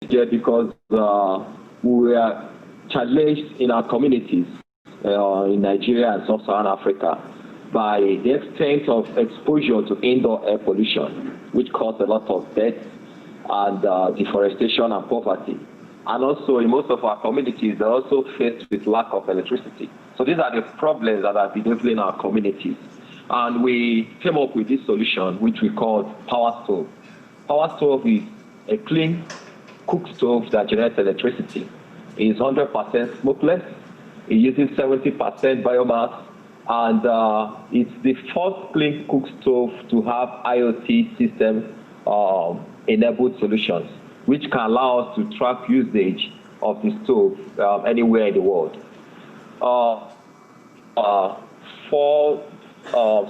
because we are challenged in our communities in Nigeria and Sub-Saharan Africa by the extent of exposure to indoor air pollution, which causes a lot of death and deforestation and poverty. And also in most of our communities, they're also faced with lack of electricity. So these are the problems that are bedeviling our communities. And we came up with this solution, which we called Powerstove. Powerstove is a clean cook stove that generates electricity. It is 100% smokeless. It uses 70% biomass. And it's the first clean cook stove to have IoT system enabled solutions, which can allow us to track usage of the stove anywhere in the world. Four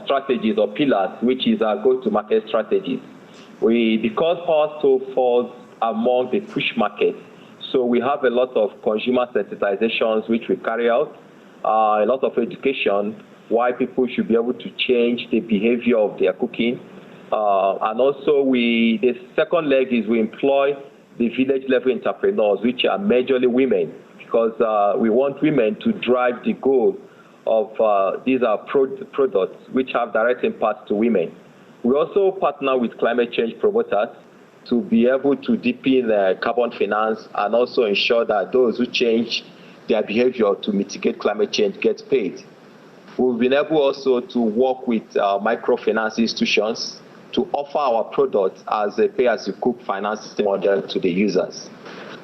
strategies or pillars, which is our go-to-market strategies. Because Powerstove falls among the push market, so we have a lot of consumer sensitizations which we carry out, a lot of education, why people should be able to change the behavior of their cooking. And also the second leg is we employ the village level entrepreneurs, which are majorly women, because we want women to drive the goal of these are products which have direct impact to women. We also partner with climate change promoters to be able to deepen carbon finance and also ensure that those who change their behavior to mitigate climate change get paid. We've been able also to work with microfinance institutions to offer our products as a pay-as-you-cook finance model to the users.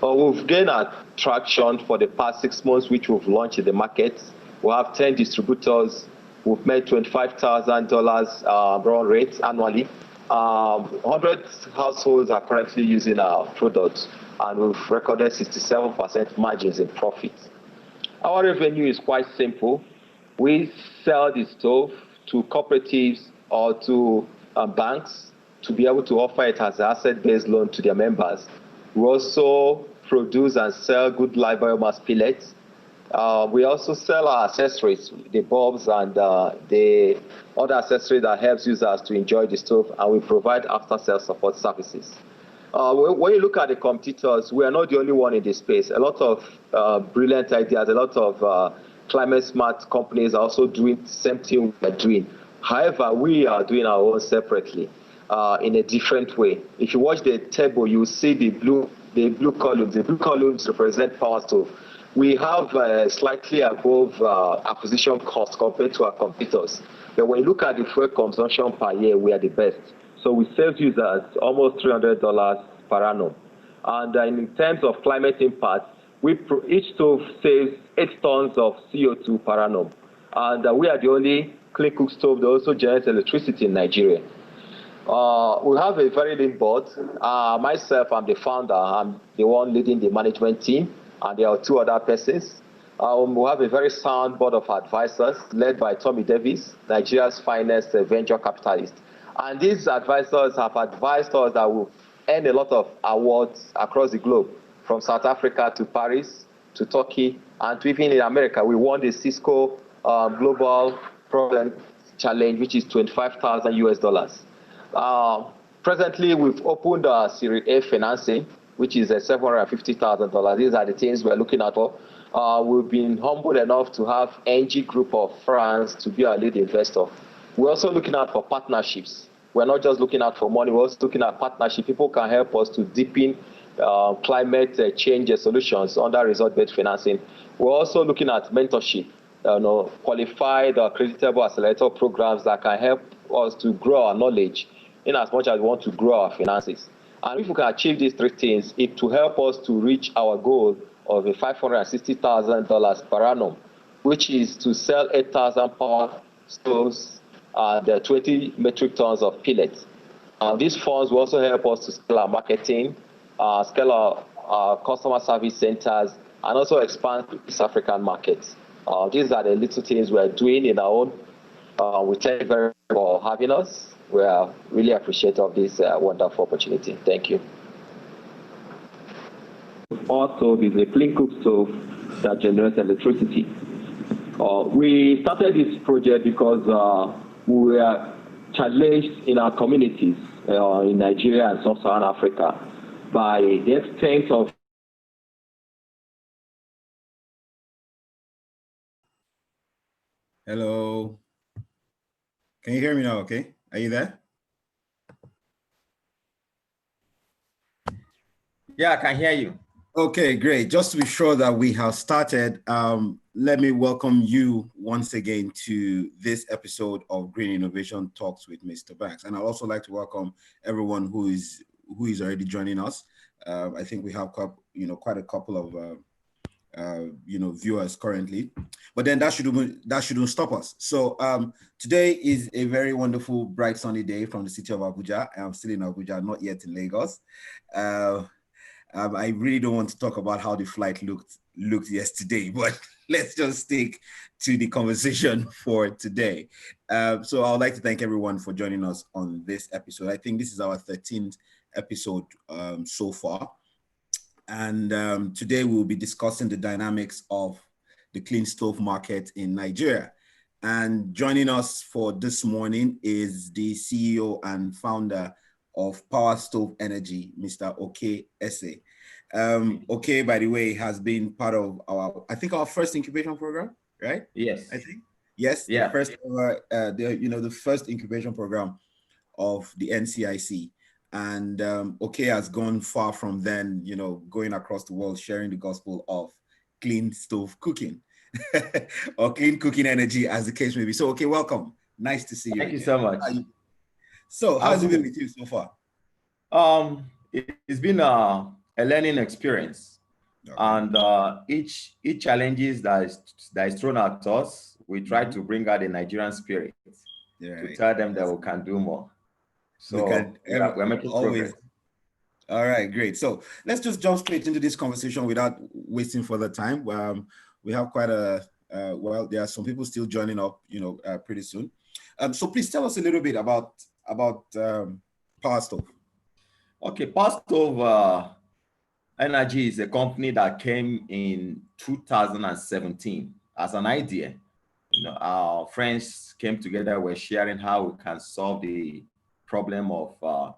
We've gained traction for the past 6 months, which we've launched in the market. We have 10 distributors. We've made $25,000 run rate annually. 100 households are currently using our products, and we've recorded 67% margins in profit. Our revenue is quite simple. We sell the stove to cooperatives or to banks to be able to offer it as an asset-based loan to their members. We also produce and sell good live biomass pellets. We also sell our accessories, the bulbs and the other accessories that helps users to enjoy the stove, and we provide after-sales support services. When you look at the competitors, we are not the only one in this space. A lot of brilliant ideas, a lot of climate-smart companies are also doing the same thing we're doing. However, we are doing our own separately in a different way. If you watch the table, you will see the blue columns. The blue columns represent Powerstove. We have slightly above acquisition cost compared to our competitors. But when you look at the fuel consumption per year, we are the best. So we save users almost $300 per annum. And in terms of climate impact, each stove saves 8 tons of CO2 per annum. And we are the only clean cook stove that also generates electricity in Nigeria. We have a very lean board. Myself, I'm the founder. I'm the one leading the management team, and there are 2 other persons. We have a very sound board of advisors led by Tommy Davis, Nigeria's finest venture capitalist. And these advisors have advised us that we've earned a lot of awards across the globe, from South Africa to Paris to Turkey, and to even in America. We won the Cisco Global Problem Challenge, which is $25,000 US. Presently, we've opened our Series A financing, which is $750,000. These are the things we're looking at for. We've been humbled enough to have NG Group of France to be our lead investor. We're also looking out for partnerships. We're not just looking out for money, we're also looking at partnership. People can help us to deepen climate change solutions under result-based financing. We're also looking at mentorship, qualified or creditable accelerator programs that can help us to grow our knowledge in as much as we want to grow our finances. And if we can achieve these 3 things, it will help us to reach our goal of $560,000 per annum, which is to sell 8,000 power stoves and 20 metric tons of pellets. These funds will also help us to scale our marketing, scale our customer service centers, and also expand to East African markets. These are the little things we're doing in our own. We thank you very much for having us. We are really appreciative of this wonderful opportunity. Thank you. Powerstove is a clean cook stove that generates electricity. We started this project because we were challenged in our communities in Nigeria and Sub-Saharan Africa by the extent of Hello. Can you hear me now? Okay. Are you there? Yeah, I can hear you. Okay, great. Just to be sure that we have started, let me welcome you once again to this episode of Green Innovation Talks with Mr. Banks. And I'd also like to welcome everyone who is already joining us. I think we have quite a couple of viewers currently, but then that shouldn't stop us. So today is a very wonderful, bright, sunny day from the city of Abuja. I'm still in Abuja, not yet in Lagos. I really don't want to talk about how the flight looked yesterday, but let's just stick to the conversation for today. So I would like to thank everyone for joining us on this episode. I think this is our 13th episode so far. And today we'll be discussing the dynamics of the clean stove market in Nigeria. And joining us for this morning is the CEO and founder of Powerstove Energy, Mr. Okey Esse. Okey, by the way, has been part of our first incubation program, right? Yes. I think. Yes, yeah. The first ever, the first incubation program of the NCIC. And Okey has gone far from then, going across the world, sharing the gospel of clean stove cooking or clean cooking energy, as the case may be. So, Okey, welcome. Nice to see you. Thank you so much. So, how's it been with you so far? It's been a learning experience, okay. And each challenges that is thrown at us, we try to bring out the Nigerian spirit to tell them that we can do more. So we're making progress. All right, great. So let's just jump straight into this conversation without wasting further time. We have quite there are some people still joining up, pretty soon. So please tell us a little bit about Powerstove. Okay, Powerstove Energy is a company that came in 2017 as an idea. Our friends came together, were sharing how we can solve the problem of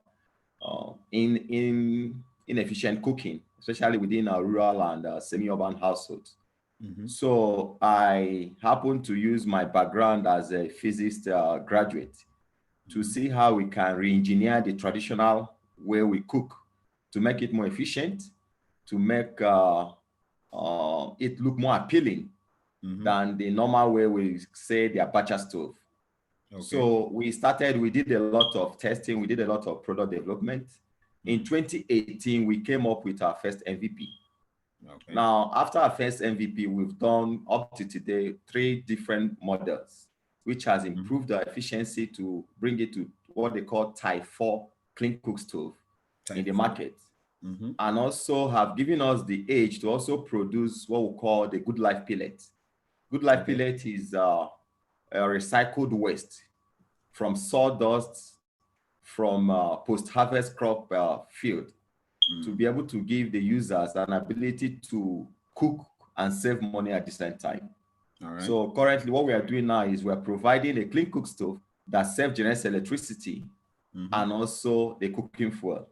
inefficient cooking, especially within our rural and semi-urban households. Mm-hmm. So I happened to use my background as a physicist graduate to see how we can re-engineer the traditional way we cook to make it more efficient, to make it look more appealing than the normal way we say the abacha stove. Okay. So we did a lot of testing, we did a lot of product development. In 2018, we came up with our first MVP. Okay. Now, after our first MVP, we've done up to today 3 different models, which has improved our efficiency to bring it to what they call Type 4 clean cook stove in the market. And also have given us the age to also produce what we call the Good Life pellet. Good Life pellet is a recycled waste from sawdust, from post-harvest crop field, to be able to give the users an ability to cook and save money at the same time. All right. So currently what we are doing now is we're providing a clean cook stove that self-generates electricity and also the cooking fuel.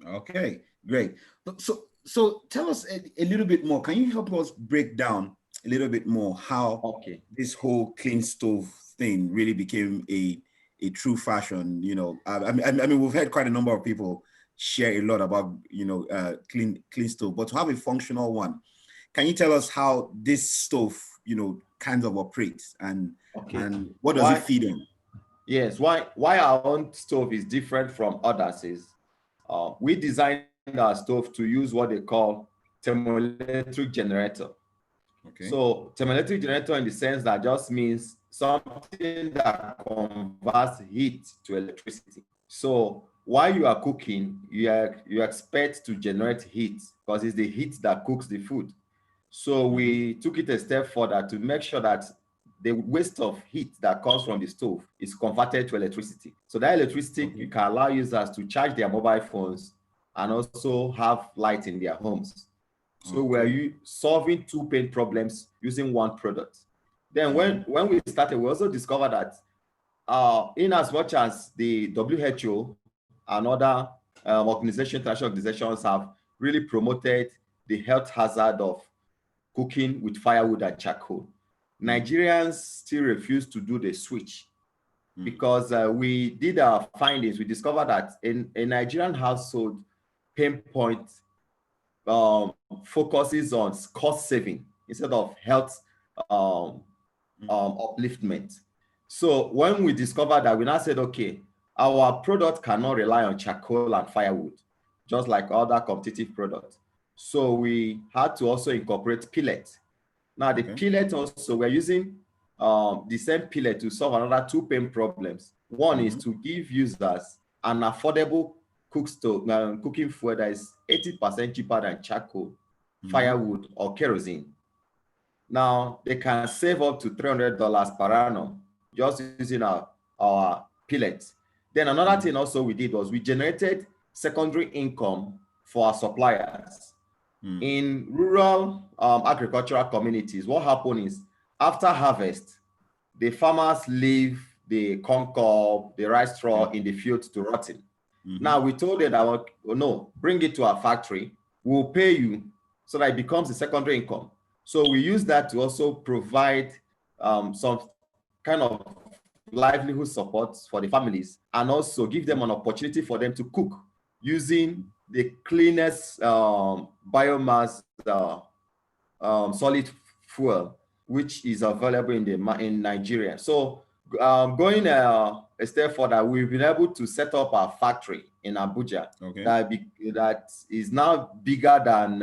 Okay, great. So tell us a little bit more. Can you help us break down a little bit more how this whole clean stove thing really became a true fashion? I mean, we've heard quite a number of people share a lot about clean stove, but to have a functional one, can you tell us how this stove kind of operates and what does it feed on? Yes, why our own stove is different from others is we designed our stove to use what they call thermoelectric generator. Okay. So thermoelectric generator in the sense that just means something that converts heat to electricity. So while you are cooking, you expect to generate heat because it's the heat that cooks the food. So we took it a step further to make sure that the waste of heat that comes from the stove is converted to electricity. So that electricity can allow users to charge their mobile phones and also have light in their homes. So we're solving 2 pain problems using one product. Then when we started, we also discovered that in as much as the WHO and other international organizations have really promoted the health hazard of cooking with firewood and charcoal. Nigerians still refuse to do the switch because we did our findings. We discovered that in a Nigerian household, pain point focuses on cost saving instead of health upliftment. So when we discovered that, we now said, okay, our product cannot rely on charcoal and firewood, just like other competitive products. So we had to also incorporate pellet. Now the pellet also, we're using the same pellet to solve another two pain problems. One is to give users an affordable cooking fuel that is 80% cheaper than charcoal, firewood, or kerosene. Now they can save up to $300 per annum just using our pellets. Then another thing also we did was we generated secondary income for our suppliers. In rural agricultural communities, what happened is after harvest, the farmers leave the corn cob, the rice straw in the field to rotten. Now we told them that, oh, no, bring it to our factory, we'll pay you so that it becomes a secondary income. So we use that to also provide some kind of livelihood support for the families and also give them an opportunity for them to cook using the cleanest biomass solid fuel, which is available in Nigeria. So going a step further, we've been able to set up our factory in Abuja that is now bigger than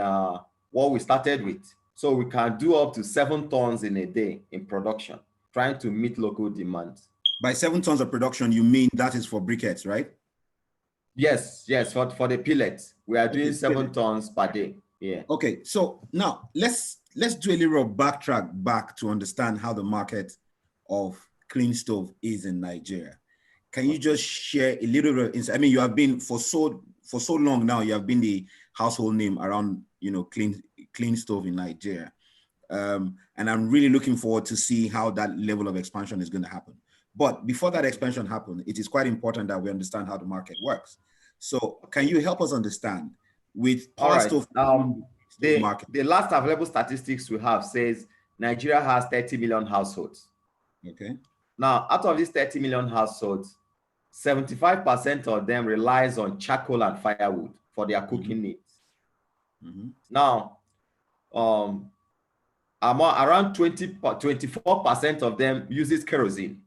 what we started with. So we can do up to 7 tons in a day in production, trying to meet local demand. By 7 tons of production, you mean that is for briquettes, right? Yes, for the pellets. We are doing 7 tons per day. Yeah. Okay, so now let's do a little backtrack back to understand how the market of clean stove is in Nigeria. Can you just share a little bit of insight? I mean, you have been for so long now, you have been the household name around, clean stove in Nigeria. And I'm really looking forward to see how that level of expansion is going to happen. But before that expansion happens, it is quite important that we understand how the market works. So can you help us understand with Powerstove market? The last available statistics we have says Nigeria has 30 million households. Okay. Now, out of these 30 million households, 75% of them relies on charcoal and firewood for their cooking needs. Now, around 24% of them uses kerosene.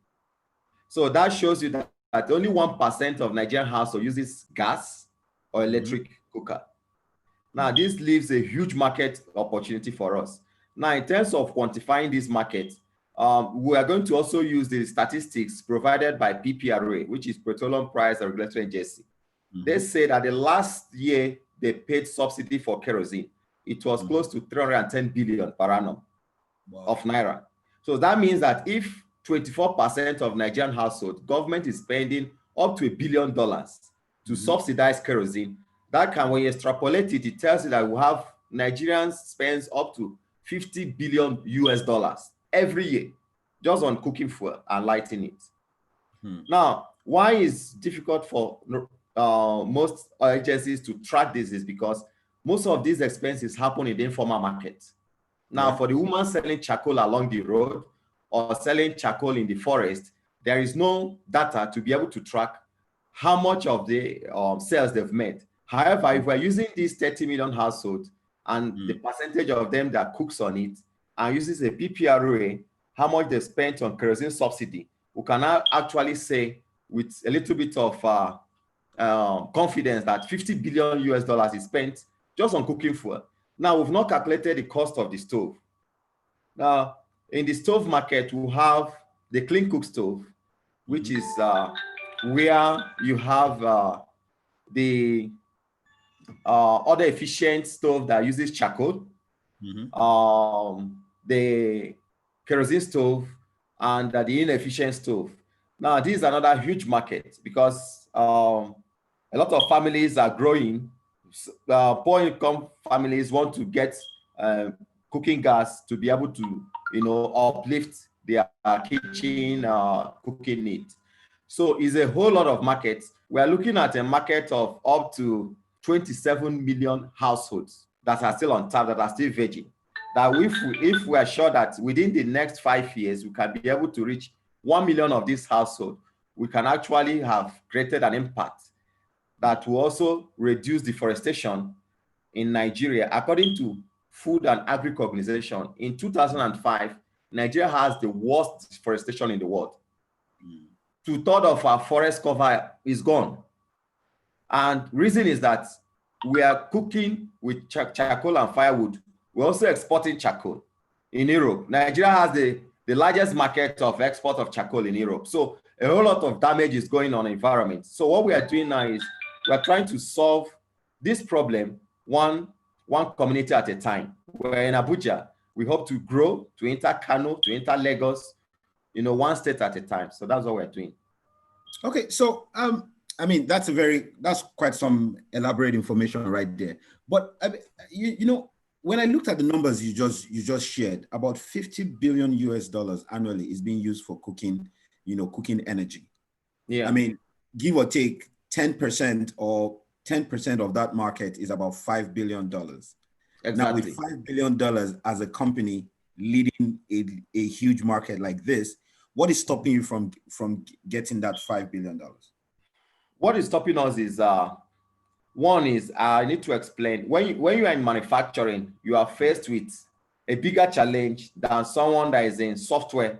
So that shows you that only 1% of Nigerian households uses gas or electric cooker. Now, this leaves a huge market opportunity for us. Now, in terms of quantifying this market, we are going to also use the statistics provided by PPRA, which is Petroleum Price and Regulatory Agency. They say that the last year they paid subsidy for kerosene. It was close to 310 billion per annum of naira. So that means that if 24% of Nigerian households, government is spending up to $1 billion to subsidize kerosene. That can, when you extrapolate it, it tells you that we have Nigerians spends up to $50 billion every year just on cooking fuel and lighting it. Now, why is difficult for most agencies to track this is because most of these expenses happen in the informal market. Now, for the woman selling charcoal along the road or selling charcoal in the forest, there is no data to be able to track how much of the sales they've made. However, if we're using these 30 million households and the percentage of them that cooks on it and uses a PPRA, how much they spent on kerosene subsidy, we can now actually say with a little bit of confidence that $50 billion is spent just on cooking fuel. Now, we've not calculated the cost of the stove. Now, in the stove market, we have the clean cook stove, which is where you have the other efficient stove that uses charcoal, the kerosene stove, and the inefficient stove. Now, this is another huge market because a lot of families are growing. Poor income families want to get cooking gas to be able to, uplift their kitchen cooking needs. So it's a whole lot of markets. we are looking at a market of up to 27 million households that are still on tap, that are still virgin. That if we are sure that within the next 5 years, we can be able to reach 1 million of these households, we can actually have created an impact that will also reduce deforestation in Nigeria. According to Food and Agriculture Organization, in 2005, Nigeria has the worst deforestation in the world. 2/3 of our forest cover is gone. And reason is that we are cooking with charcoal and firewood. We're also exporting charcoal in Europe. Nigeria has the largest market of export of charcoal in Europe. So a whole lot of damage is going on the environment. So what we are doing now is we're trying to solve this problem one community at a time. We're in Abuja. We hope to grow to enter Kano, to enter Lagos, one state at a time. So that's what we're doing. Okay, so I mean that's quite some elaborate information right there. But when I looked at the numbers you just shared, about $50 billion annually is being used for cooking energy. Yeah. I mean, give or take 10% or 10% of that market is about $5 billion. Exactly. Now, with $5 billion as a company leading a huge market like this, what is stopping you from getting that $5 billion? What is stopping us is one is I need to explain when you are in manufacturing, you are faced with a bigger challenge than someone that is in software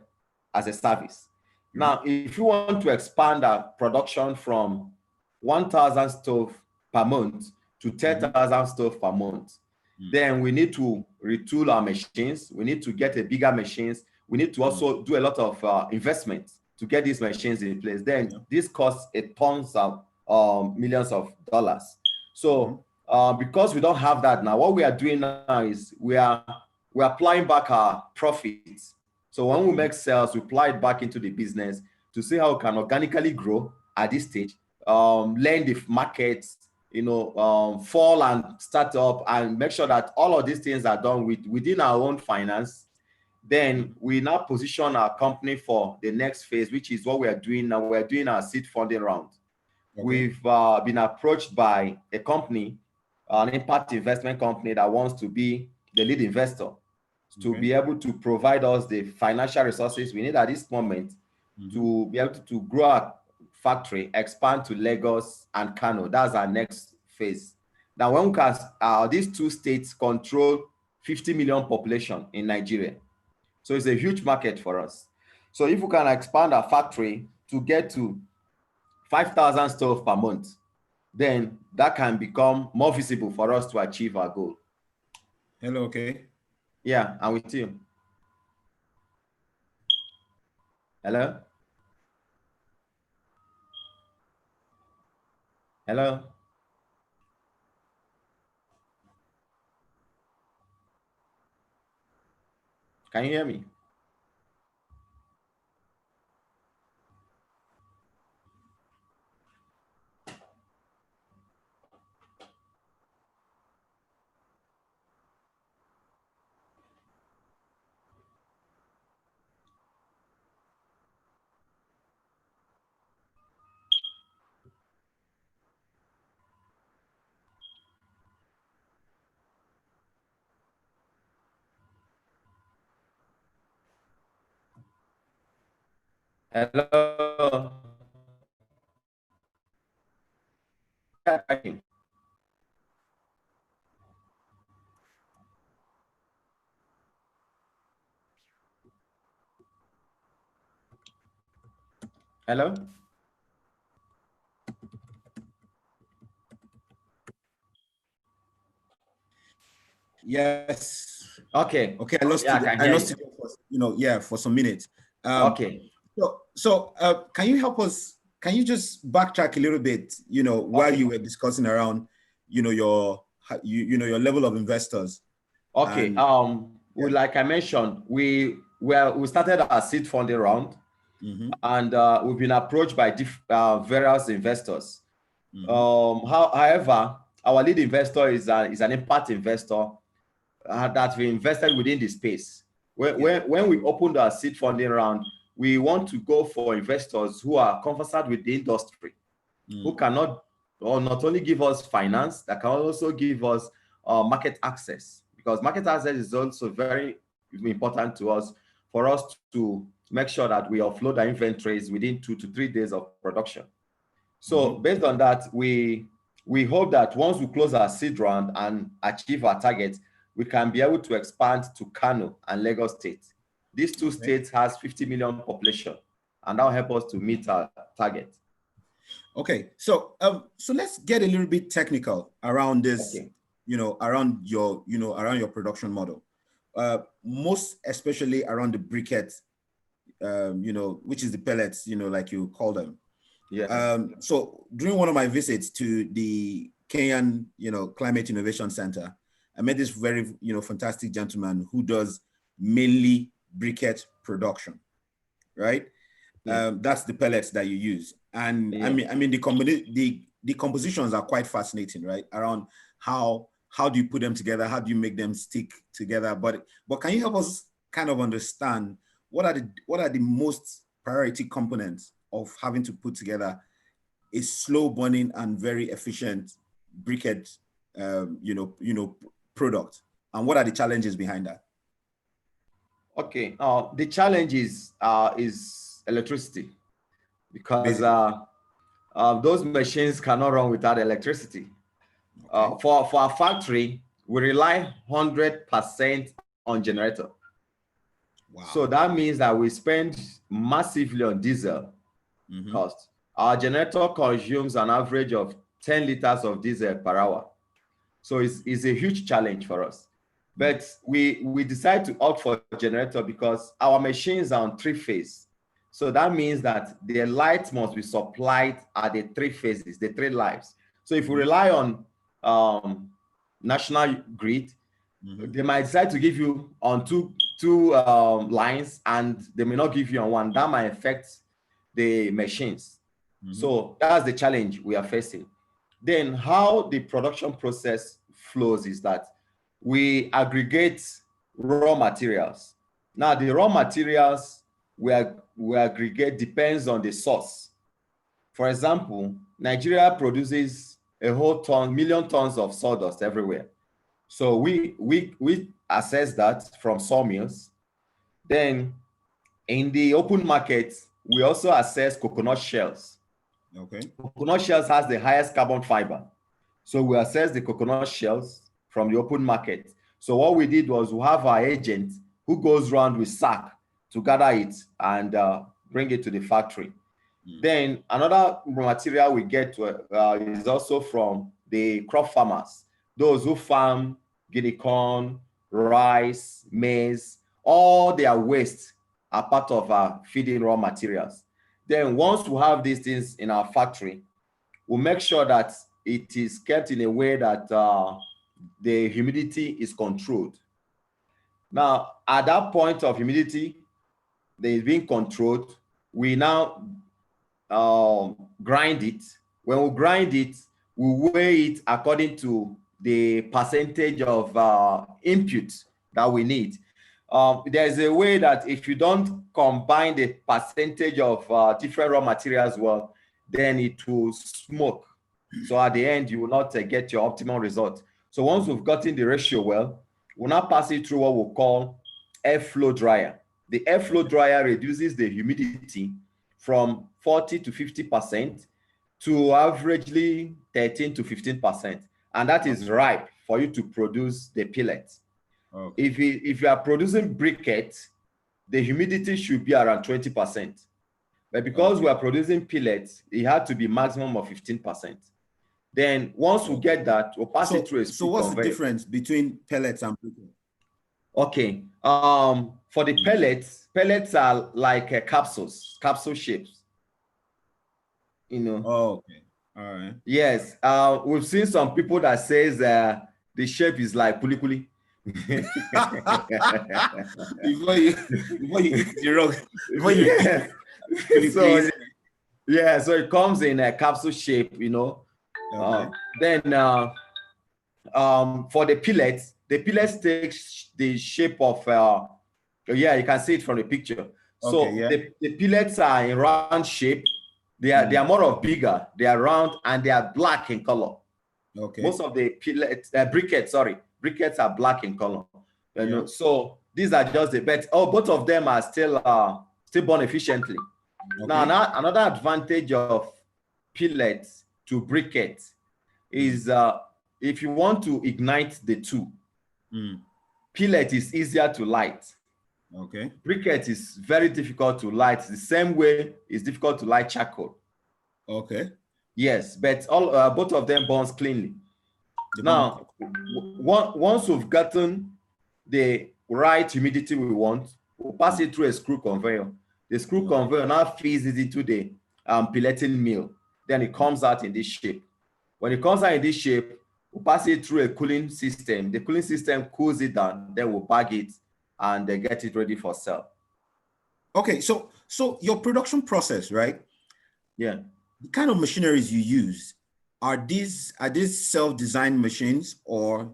as a service. Mm-hmm. Now, if you want to expand our production from 1,000 stove per month to 10,000 stove per month, then we need to retool our machines. We need to get a bigger machines. We need to also do a lot of investment to get these machines in place. Then this costs tons of millions of dollars. So because we don't have that now, what we are doing now is we're applying back our profits. So when we make sales, we apply it back into the business to see how we can organically grow at this stage, learn the markets, fall and start up and make sure that all of these things are done within our own finance. Then we now position our company for the next phase, which is what we are doing now. We're doing our seed funding round. Okay. We've been approached by a company, an impact investment company that wants to be the lead investor to be able to provide us the financial resources we need at this moment to be able to grow our factory, expand to Lagos and Kano. That's our next phase. Now, when we can, these two states control 50 million population in Nigeria. So it's a huge market for us. So if we can expand our factory to get to 5,000 stoves per month, then that can become more visible for us to achieve our goal. Hello, okay. Yeah, I'm with you. Hello? Hello? Can you hear me? Hello? Hello? Yes. Okay. Okay. I lost you for some minutes. Okay. So can you help us? Can you just backtrack a little bit? While you were discussing around, your level of investors. Okay. Like I mentioned, we started our seed funding round, and we've been approached by various investors. However, our lead investor is an impact investor that we invested within the space. When we opened our seed funding round, we want to go for investors who are conversant with the industry. who cannot, or not only give us finance, that can also give us market access, because market access is also very important to us, for us to make sure that we offload our inventories within 2 to 3 days of production. So based on that, we hope that once we close our seed round and achieve our target, we can be able to expand to Kano and Lagos State. These two states has 50 million population, and that will help us to meet our target. Okay, so so let's get a little bit technical around this, around your production model. Most especially around the briquettes, which is the pellets, like you call them. Yeah. So during one of my visits to the Kenyan, Climate Innovation Center, I met this very, fantastic gentleman who does mainly briquette production, right? Yeah. That's the pellets that you use. And yeah. I mean, the compositions are quite fascinating, right? Around how do you put them together? How do you make them stick together? But can you help us kind of understand what are the most priority components of having to put together a slow burning and very efficient briquette, product, and what are the challenges behind that? Okay, the challenge is electricity, because those machines cannot run without electricity. Okay. For our factory, we rely 100% on generator. Wow. So that means that we spend massively on diesel cost. Our generator consumes an average of 10 liters of diesel per hour. So it's a huge challenge for us. But we decided to opt for a generator because our machines are on 3-phase. So that means that the light must be supplied at the 3 phases, the 3 lives. So if we rely on national grid, they might decide to give you on two lines, and they may not give you on one. That might affect the machines. So that's the challenge we are facing. Then how the production process flows is that we aggregate raw materials. Now the raw materials we aggregate depends on the source. For example, Nigeria produces a whole million tons of sawdust everywhere. So we assess that from sawmills. Then in the open market, we also assess coconut shells. Okay. Coconut shells has the highest carbon fiber. So we assess the coconut shells from the open market. So what we did was we have our agent who goes around with sack to gather it and bring it to the factory. Then another material we get is also from the crop farmers, those who farm guinea corn, rice, maize. All their waste are part of our feeding raw materials. Then once we have these things in our factory, we'll make sure that it is kept in a way that the humidity is controlled. Now, at that point of humidity, they is being controlled, we now grind it. When we grind it, we weigh it according to the percentage of input that we need. There's a way that if you don't combine the percentage of different raw materials well, then it will smoke. So at the end, you will not get your optimal result. So once we've gotten the ratio well, we'll now pass it through what we call airflow dryer. The airflow dryer reduces the humidity from 40 to 50% to averagely 13 to 15%. And that is ripe for you to produce the pellet. Okay. If you are producing briquettes, the humidity should be around 20%. But because we are producing pellets, it had to be maximum of 15%. Then once we get that, we'll pass it through a speed So what's the difference between pellets and briquettes? Okay. For the pellets are like capsules, capsule shapes. Oh, okay. All right. Yes. We've seen some people that says the shape is like puli puli. before you eat the rock. So it comes in a capsule shape, Okay. Then for the pellets takes the shape of you can see it from the picture. So the pellets are in round shape. They are more of bigger, they are round, and they are black in color. Okay. Most of the briquettes are black in color. You know, so these are just the best. Both of them are still burn efficiently. Okay. Now, another advantage of pellets to briquettes is if you want to ignite the two, pellet is easier to light. Okay. Briquette is very difficult to light. The same way it's difficult to light charcoal. Okay. Yes, but both of them burns cleanly. Now, once we've gotten the right humidity we want, we'll pass it through a screw conveyor. The screw conveyor now feeds it into the pelleting mill. Then it comes out in this shape. When it comes out in this shape, we'll pass it through a cooling system. The cooling system cools it down. Then we'll bag it and get it ready for sale. Okay, so your production process, right? Yeah. The kind of machineries you use, are these self-designed machines, or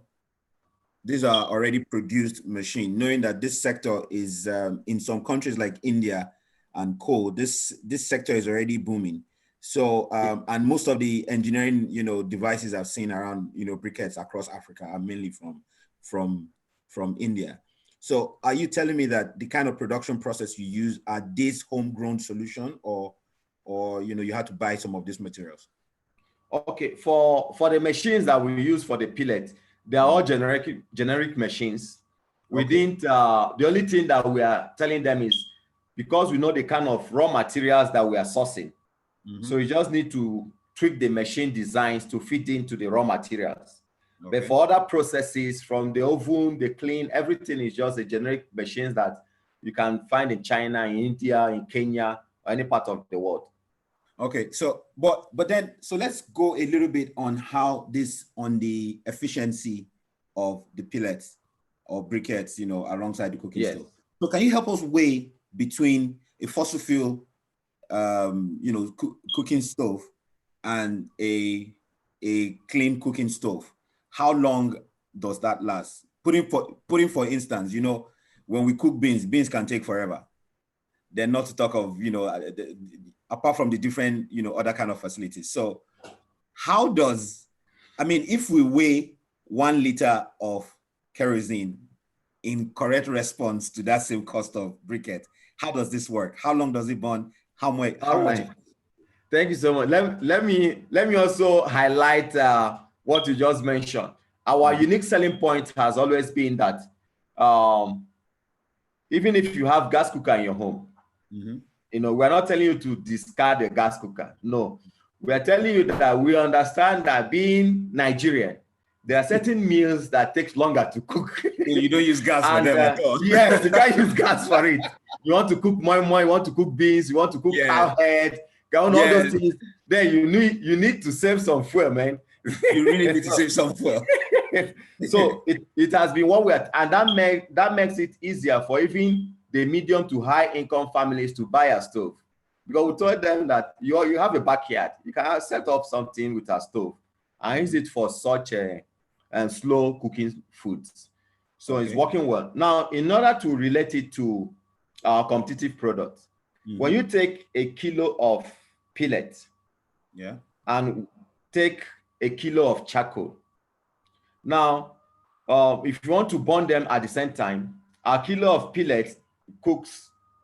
these are already produced machines? Knowing that this sector is in some countries like India and coal, this sector is already booming. So and most of the engineering devices I've seen around briquettes across Africa are mainly from India. So are you telling me that the kind of production process you use are this homegrown solution, or you had to buy some of these materials? Okay, for the machines that we use for the pellet, they are all generic machines. We didn't. The only thing that we are telling them is, because we know the kind of raw materials that we are sourcing, so you just need to tweak the machine designs to fit into the raw materials. But for other processes, from the oven, the clean, everything is just a generic machines that you can find in China, in India, in Kenya, or any part of the world. Okay, so but then let's go a little bit on the efficiency of the pellets or briquettes, alongside the cooking stove. So can you help us weigh between a fossil fuel, cooking stove and a clean cooking stove? How long does that last? Putting for instance, when we cook beans can take forever. Then not to talk of, apart from the different, other kind of facilities. So if we weigh 1 liter of kerosene in correct response to that same cost of briquette, how does this work? How long does it burn? How much? Thank you so much. Let me also highlight what you just mentioned. Our unique selling point has always been that even if you have gas cooker in your home, we're not telling you to discard the gas cooker. No, we are telling you that we understand that, being Nigerian, there are certain meals that takes longer to cook. You don't use gas for them at all. Yes, you can't use gas for it. You want to cook moi, you want to cook beans, you want to cook cow head, all those things. Then you need to save some fuel, man. You really need to save some fuel. So it has been what we are, and that makes it easier for even the medium to high income families to buy a stove, because we told them that you have a backyard, you can set up something with a stove and use it for such a slow cooking foods. So it's working well. Now, in order to relate it to our competitive products, when you take a kilo of pellet and take a kilo of charcoal, now if you want to burn them at the same time, a kilo of pellets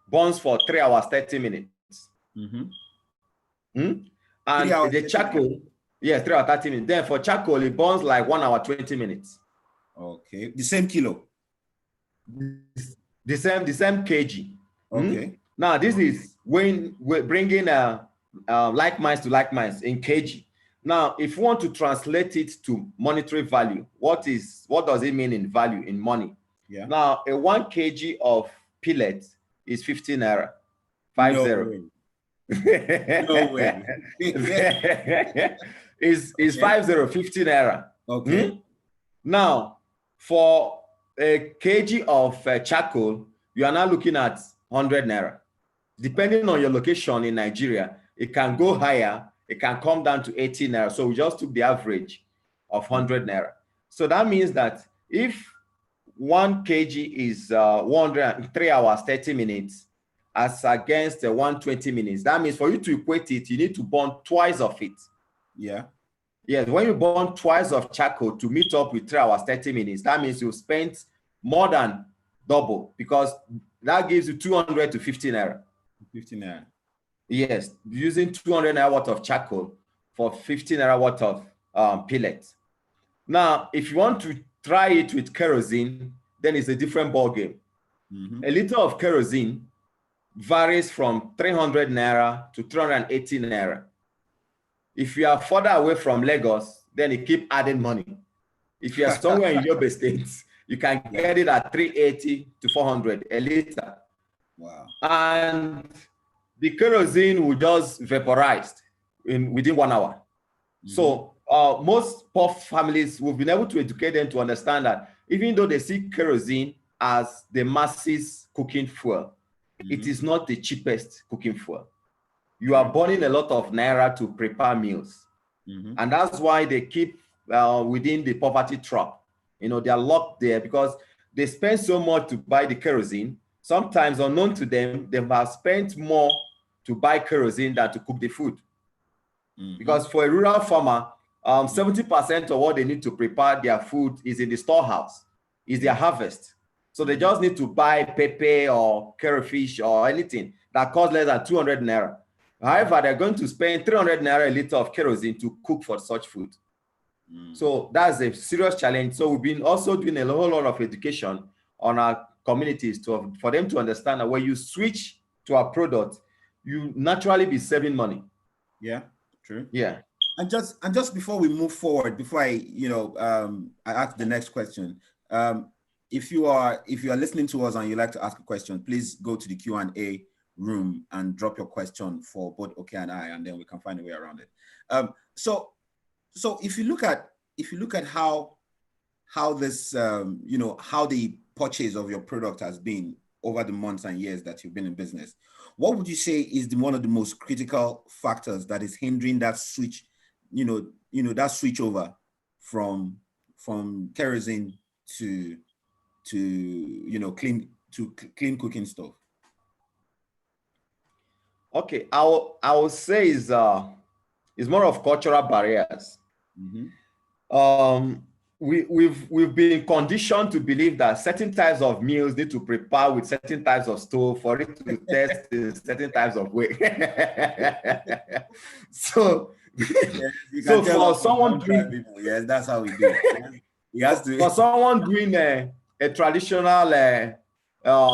burns for 3 hours 30 minutes. And the charcoal, 3 hours 30 minutes. Then for charcoal, it burns like 1 hour 20 minutes. Okay, the same kilo, the same kg. Okay. Now this is when we're bringing like minds to like minds in kg. Now, if you want to translate it to monetary value, what does it mean in value, in money? Yeah. Now, a 1 kg of pellet is 15 naira. 50. No way. is 50 naira. Okay. Now, for a kg of charcoal, you are now looking at 100 naira. Depending on your location in Nigeria, it can go higher, it can come down to 80 naira. So we just took the average of 100 naira. So that means that if 1 kg is 3 hours 30 minutes, as against the 120 minutes. That means for you to equate it, you need to burn twice of it. Yeah. Yes, when you burn twice of charcoal to meet up with 3 hours, 30 minutes, that means you spent more than double, because that gives you 200 to 15 naira. 15 naira. Yes, using 200 naira worth of charcoal for 15 naira worth of pellets. Now, if you want to try it with kerosene, then it's a different ball game. A liter of kerosene varies from 300 naira to 380 naira. If you are further away from Lagos, then you keep adding money. If you are somewhere in Yobe State, you can get it at 380 to 400 a liter. Wow. And the kerosene will just vaporize within 1 hour. So most poor families, we've been able to educate them to understand that even though they see kerosene as the masses cooking fuel, it is not the cheapest cooking fuel. You are burning a lot of naira to prepare meals. And that's why they keep within the poverty trap. You know, they are locked there because they spend so much to buy the kerosene. Sometimes, unknown to them, they have spent more to buy kerosene than to cook the food. Because for a rural farmer, 70% of what they need to prepare their food is in the storehouse, is their harvest. So they just need to buy pepper or crayfish or anything that costs less than 200 naira. However, they're going to spend 300 naira a liter of kerosene to cook for such food. So that's a serious challenge. So we've been also doing a whole lot of education on our communities for them to understand that when you switch to our product, you naturally be saving money. Yeah, true. Yeah. And just before we move forward, before I ask the next question, if you are listening to us and you'd like to ask a question, please go to the Q&A room and drop your question for both Okey and I, and then we can find a way around it. So if you look at how this how the purchase of your product has been over the months and years that you've been in business, what would you say is one of the most critical factors that is hindering that switch, that switch over from kerosene to clean cooking stove? Okay, I will say is more of cultural barriers. We've been conditioned to believe that certain types of meals need to prepare with certain types of stove for it to test in certain types of way. So for someone doing, yes, that's how we do it. He has to. For someone doing a traditional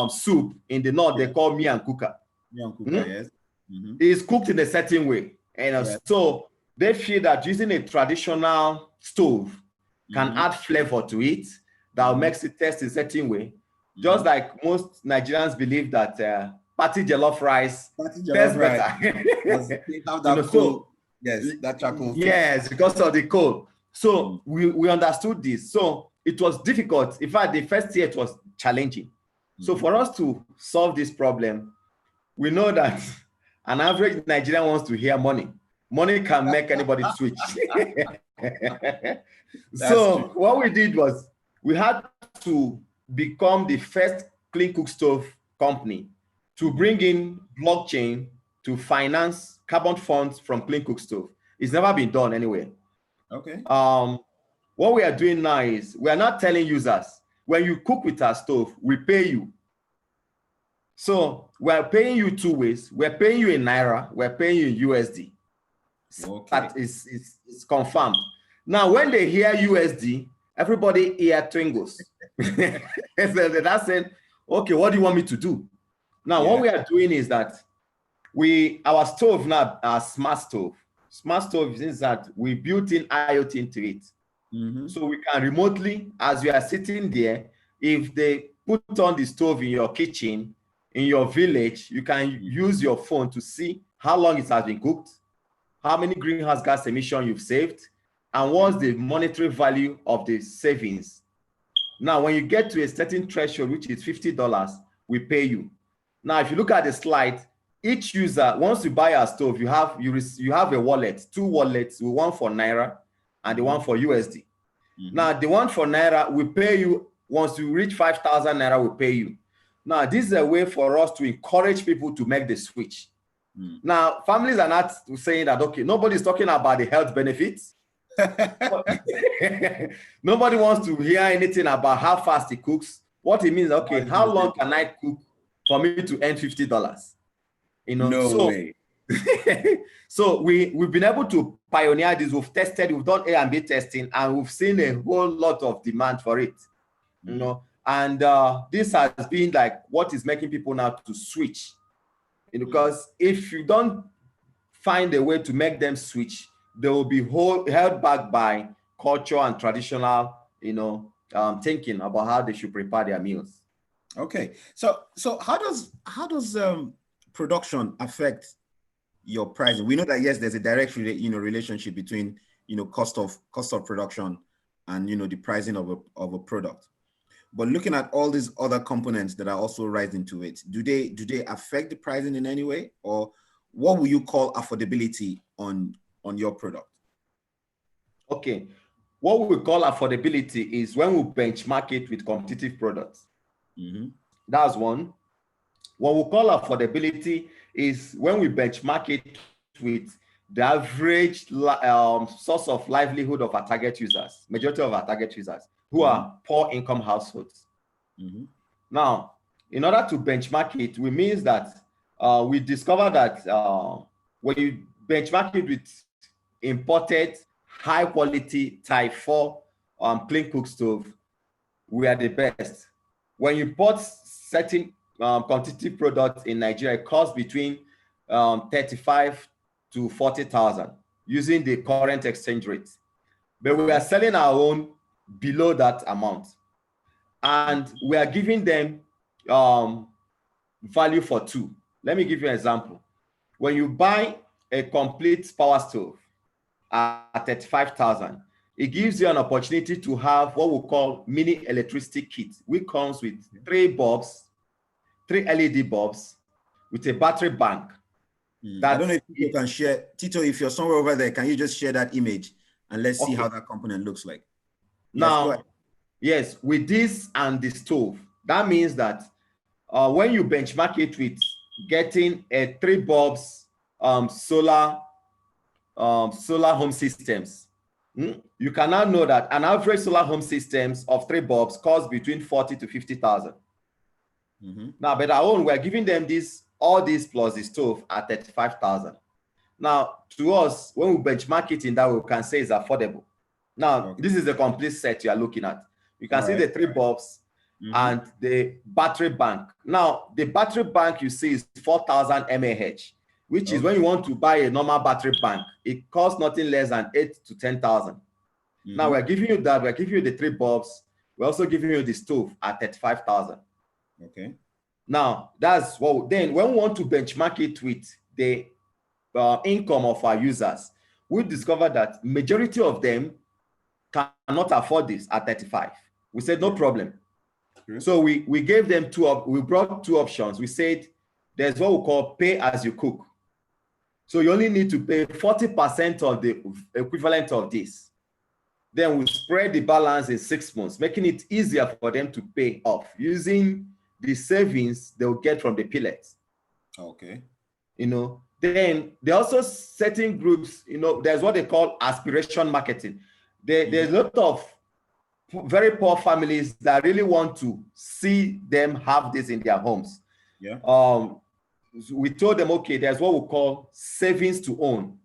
soup in the north, they call miyan kuka. Miyan kuka, yes. It's cooked in a certain way, and so they feel that using a traditional stove can add flavor to it that makes it taste a certain way. Just like most Nigerians believe that party jollof rice tastes better. Yes, that charcoal. Yes, because of the coal. So we understood this. So it was difficult. In fact, the first year it was challenging. So for us to solve this problem, we know that an average Nigerian wants to hear money. Money can make anybody switch. So what we did was we had to become the first clean cook stove company to bring in blockchain to finance carbon funds from clean cook stove. It's never been done anywhere. Okay. What we are doing now is we are not telling users, when you cook with our stove, we pay you. So we're paying you two ways. We're paying you in Naira, we're paying you in USD. Okay. That is confirmed. Now, when they hear USD, everybody here twingles. That's saying, okay, what do you want me to do? Now, what we are doing is that our stove now are smart stove. Smart stove means that we built in IoT into it. So we can remotely, as you are sitting there, if they put on the stove in your kitchen, in your village, you can use your phone to see how long it has been cooked, how many greenhouse gas emission you've saved, and what's the monetary value of the savings. Now, when you get to a certain threshold, which is $50, we pay you. Now, if you look at the slide, each user, once you buy a stove, you have a wallet, two wallets, one for Naira and the one for USD. Now, the one for Naira, we pay you, once you reach 5,000 Naira, we pay you. Now, this is a way for us to encourage people to make the switch. Now, families are not saying that, okay, nobody's talking about the health benefits. Nobody wants to hear anything about how fast it cooks. What it means, okay, how long can I cook for me to earn $50? You know, no way. So we've been able to pioneer this. We've tested, we've done A and B testing, and we've seen a whole lot of demand for it. You know, and this has been like what is making people now to switch. Because if you don't find a way to make them switch, they will be held back by culture and traditional, thinking about how they should prepare their meals. Okay, so how does production affect your pricing? We know that yes, there's a direct relationship between cost of production and the pricing of a product. But looking at all these other components that are also rising to it, do they affect the pricing in any way, or what will you call affordability on your product? Okay, what we call affordability is when we benchmark it with competitive products. That's one. What we call affordability is when we benchmark it with the average source of livelihood of our target users, majority of our target users, who are poor income households. Now, in order to benchmark it, we means that we discover that when you benchmark it with imported high quality type 4 clean cook stove, we are the best. When you import certain competitive products in Nigeria, it costs between 35 to 40,000 using the current exchange rate. But we are selling our own below that amount. And we are giving them value for two. Let me give you an example. When you buy a complete power stove at 35,000, it gives you an opportunity to have what we call mini electricity kit, which comes with 3 LED bulbs with a battery bank. I don't know if you can share, Tito, if you're somewhere over there, can you just share that image and let's see how that component looks like? Now, yes, with this and the stove, that means that when you benchmark it with getting a 3 bulbs solar home systems, you can now know that an average solar home systems of 3 bulbs costs between 40 to 50,000. Now, but our own, we're giving them all this plus the stove at 35,000. Now, to us, when we benchmark it in that way, we can say it's affordable. Now, this is the complete set you are looking at. You can see the 3 bulbs and the battery bank. Now, the battery bank you see is 4,000 mAh, which is when you want to buy a normal battery bank, it costs nothing less than 8 to 10,000. Now, we're giving you that. We're giving you the 3 bulbs. We're also giving you the stove at 35,000. Okay. Now, that's what. Then, when we want to benchmark it with the income of our users, we discovered that majority of them cannot afford this at 35. We said no problem. So we gave them we brought 2 options. We said there's what we call pay as you cook. So you only need to pay 40% of the equivalent of this. Then we spread the balance in 6 months, making it easier for them to pay off using the savings they'll get from the pellets. Okay. Then there are also certain groups, there's what they call aspiration marketing. There's a lot of very poor families that really want to see them have this in their homes. We told them, okay, there's what we call savings to own.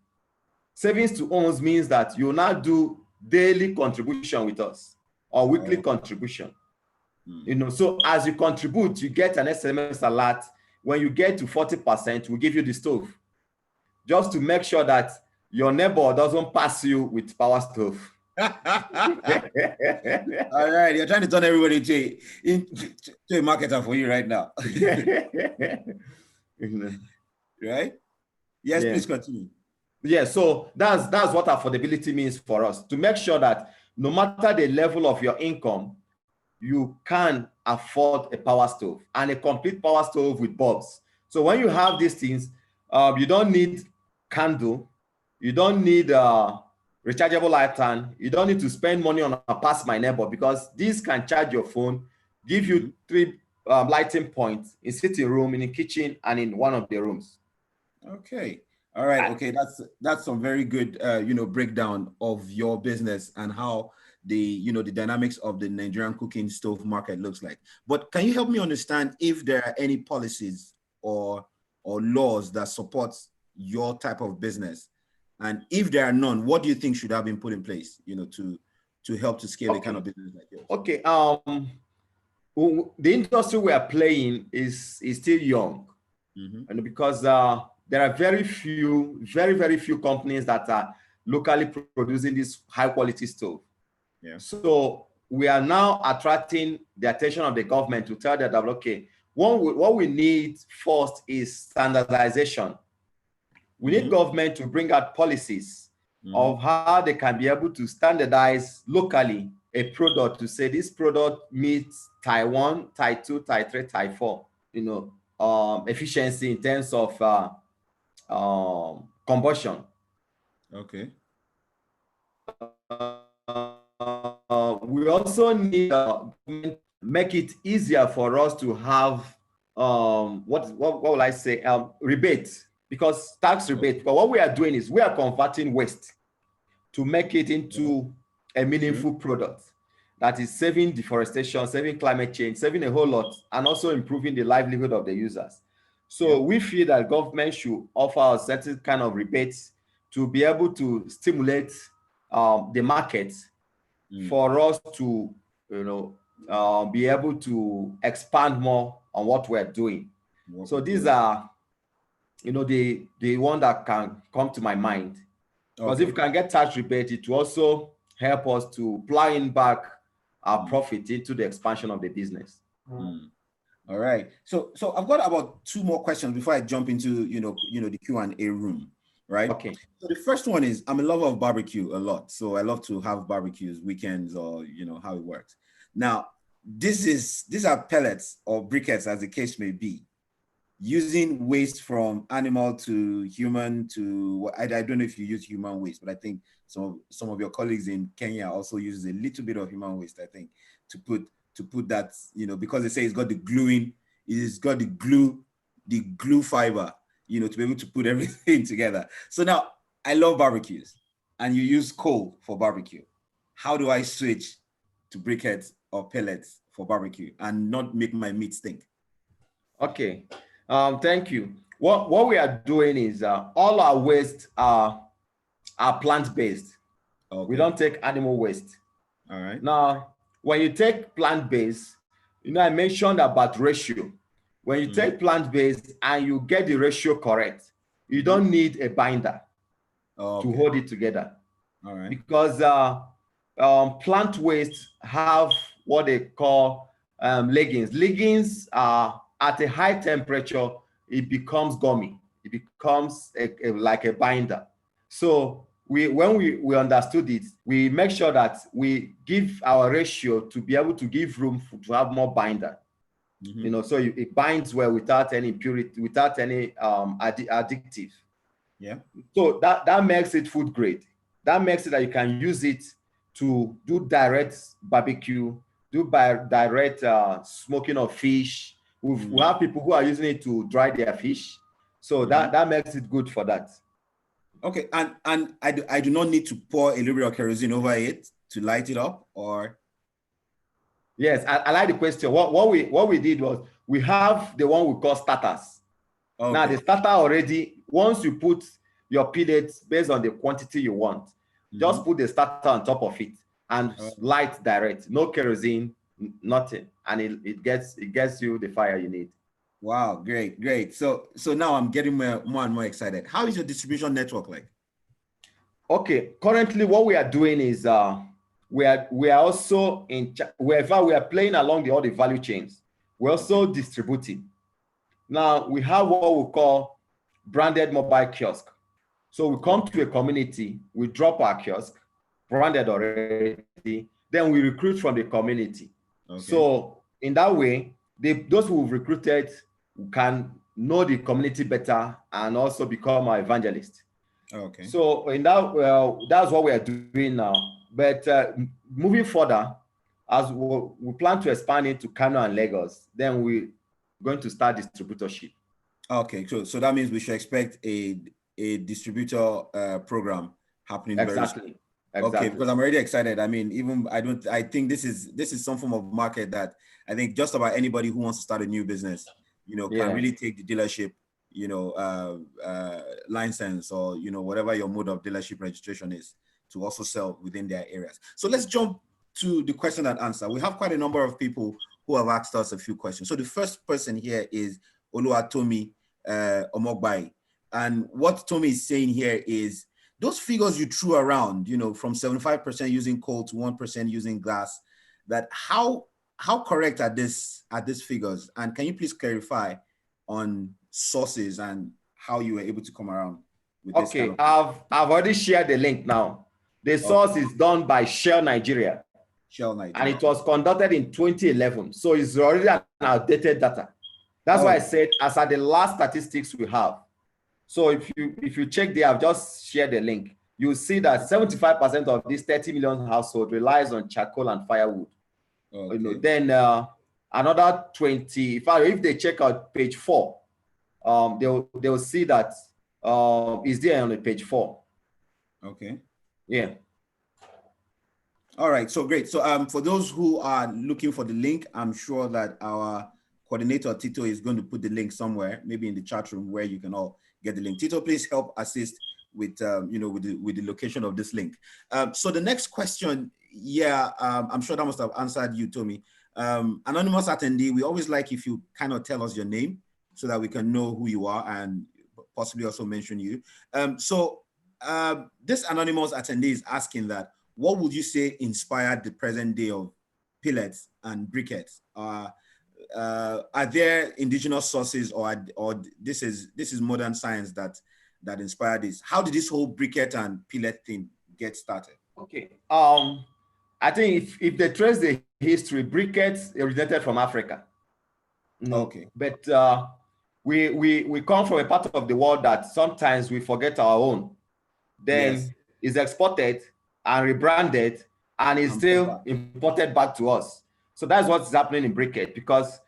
Savings to own means that you now do daily contribution with us or weekly contribution. So as you contribute, you get an SMS alert. When you get to 40%, we give you the stove, just to make sure that your neighbor doesn't pass you with power stove. All right, you're trying to turn everybody into a marketer for you right now. Right? Yes, please continue. So that's what affordability means for us, to make sure that no matter the level of your income, you can afford a power stove, and a complete power stove with bulbs. So when you have these things, you don't need candle, you don't need rechargeable lifetime, you don't need to spend money on a pass my neighbor, because this can charge your phone, give you 3 lighting points in sitting room, in the kitchen, and in one of the rooms. Okay. All right. Okay. That's some very good, breakdown of your business and how the dynamics of the Nigerian cooking stove market looks like. But can you help me understand if there are any policies or laws that support your type of business? And if there are none, what do you think should have been put in place, to help to scale a kind of business like yours? Okay. The industry we are playing is still young, and because there are very few companies that are locally producing this high quality stove. Yeah. So we are now attracting the attention of the government to tell them that, okay, what we need first is standardization. We need government to bring out policies of how they can be able to standardize locally a product, to say this product meets Type 1, Type 2, Type 3, Type 4, efficiency in terms of combustion. Okay. We also need make it easier for us to have what will I say, rebate, because tax rebate. But what we are doing is we are converting waste to make it into a meaningful product that is saving deforestation, saving climate change, saving a whole lot, and also improving the livelihood of the users. So we feel that government should offer a certain kind of rebates to be able to stimulate the market for us to, be able to expand more on what we're doing. So these are, the one that can come to my mind. Because if we can get tax rebate, it will also help us to plow in back our profit into the expansion of the business. All right. So I've got about 2 more questions before I jump into, the Q&A room, right? Okay. So the first one is, I'm a lover of barbecue a lot. So I love to have barbecues, weekends, or, how it works. Now, these are pellets or briquettes, as the case may be, using waste from animal to human to, I don't know if you use human waste, but I think some of your colleagues in Kenya also uses a little bit of human waste, I think, to put that, because they say it's got the glue fiber, to be able to put everything together. So now I love barbecues and you use coal for barbecue. How do I switch to briquettes or pellets for barbecue and not make my meat stink? Okay. Thank you. What we are doing is all our waste are plant-based. Okay. We don't take animal waste. All right. Now, when you take plant-based, I mentioned about ratio. When you take plant-based and you get the ratio correct, you don't need a binder to hold it together. All right. Because plant waste have what they call lignins. Lignins are at a high temperature, it becomes gummy. It becomes like a binder. So when we understood it, we make sure that we give our ratio to be able to give room to have more binder. So it binds well without any impurity, without any addictive. Yeah. So that makes it food grade. That makes it that you can use it to do direct barbecue, do direct smoking of fish. We have people who are using it to dry their fish. So that makes it good for that. Okay, and I do not need to pour a little bit of kerosene over it to light it up, or? Yes, I like the question. What we did was we have the one we call starters. Okay. Now the starter already, once you put your pellets based on the quantity you want, just put the starter on top of it and light direct, no kerosene, nothing, and it gets you the fire you need. Wow, great. So now I'm getting more and more excited. How is your distribution network like? Okay, currently what we are doing is we are also we are playing along all the value chains. We're also distributing. Now we have what we call branded mobile kiosk. So we come to a community, we drop our kiosk, branded already, then we recruit from the community. Okay. So in that way, those who've recruited can know the community better and also become our evangelists. Okay. So in that, that's what we are doing now. But moving further, as we plan to expand into Kano and Lagos, then we're going to start distributorship. Okay, so that means we should expect a distributor program happening very soon. Exactly. Okay, because I'm already excited. I mean, I think this is some form of market that I think just about anybody who wants to start a new business, can really take the dealership, license, or whatever your mode of dealership registration is, to also sell within their areas. So let's jump to the question and answer. We have quite a number of people who have asked us a few questions. So the first person here is Oluwatomi Omogbai, and what Tommy is saying here is those figures you threw around, from 75% using coal to 1% using glass, that how correct are these figures? And can you please clarify on sources and how you were able to come around with this? Okay, I've already shared the link now. The source is done by Shell Nigeria. And it was conducted in 2011. So it's already an outdated data. That's why I said, as at the last statistics we have. So if you check there, I've just shared the link. You'll see that 75% of these 30 million households relies on charcoal and firewood. Okay. Then another 20, if they check out page 4, they'll see that is there on the page 4. Okay. Yeah. All right. So great. So for those who are looking for the link, I'm sure that our coordinator Tito is going to put the link somewhere, maybe in the chat room where you can all get the link. Tito, please help assist with with the location of this link. So the next question, I'm sure that must have answered you, Tommy. Anonymous attendee, we always like if you kind of tell us your name so that we can know who you are and possibly also mention you. This anonymous attendee is asking that, what would you say inspired the present day of pellets and briquettes? Are there indigenous sources, or this is modern science that inspired this? How did this whole briquette and pellet thing get started? Okay. I think if they trace the history, briquettes originated from Africa. Okay. But we come from a part of the world that sometimes we forget our own. Then is exported and rebranded and is still imported back to us. So that's what's happening in briquette, because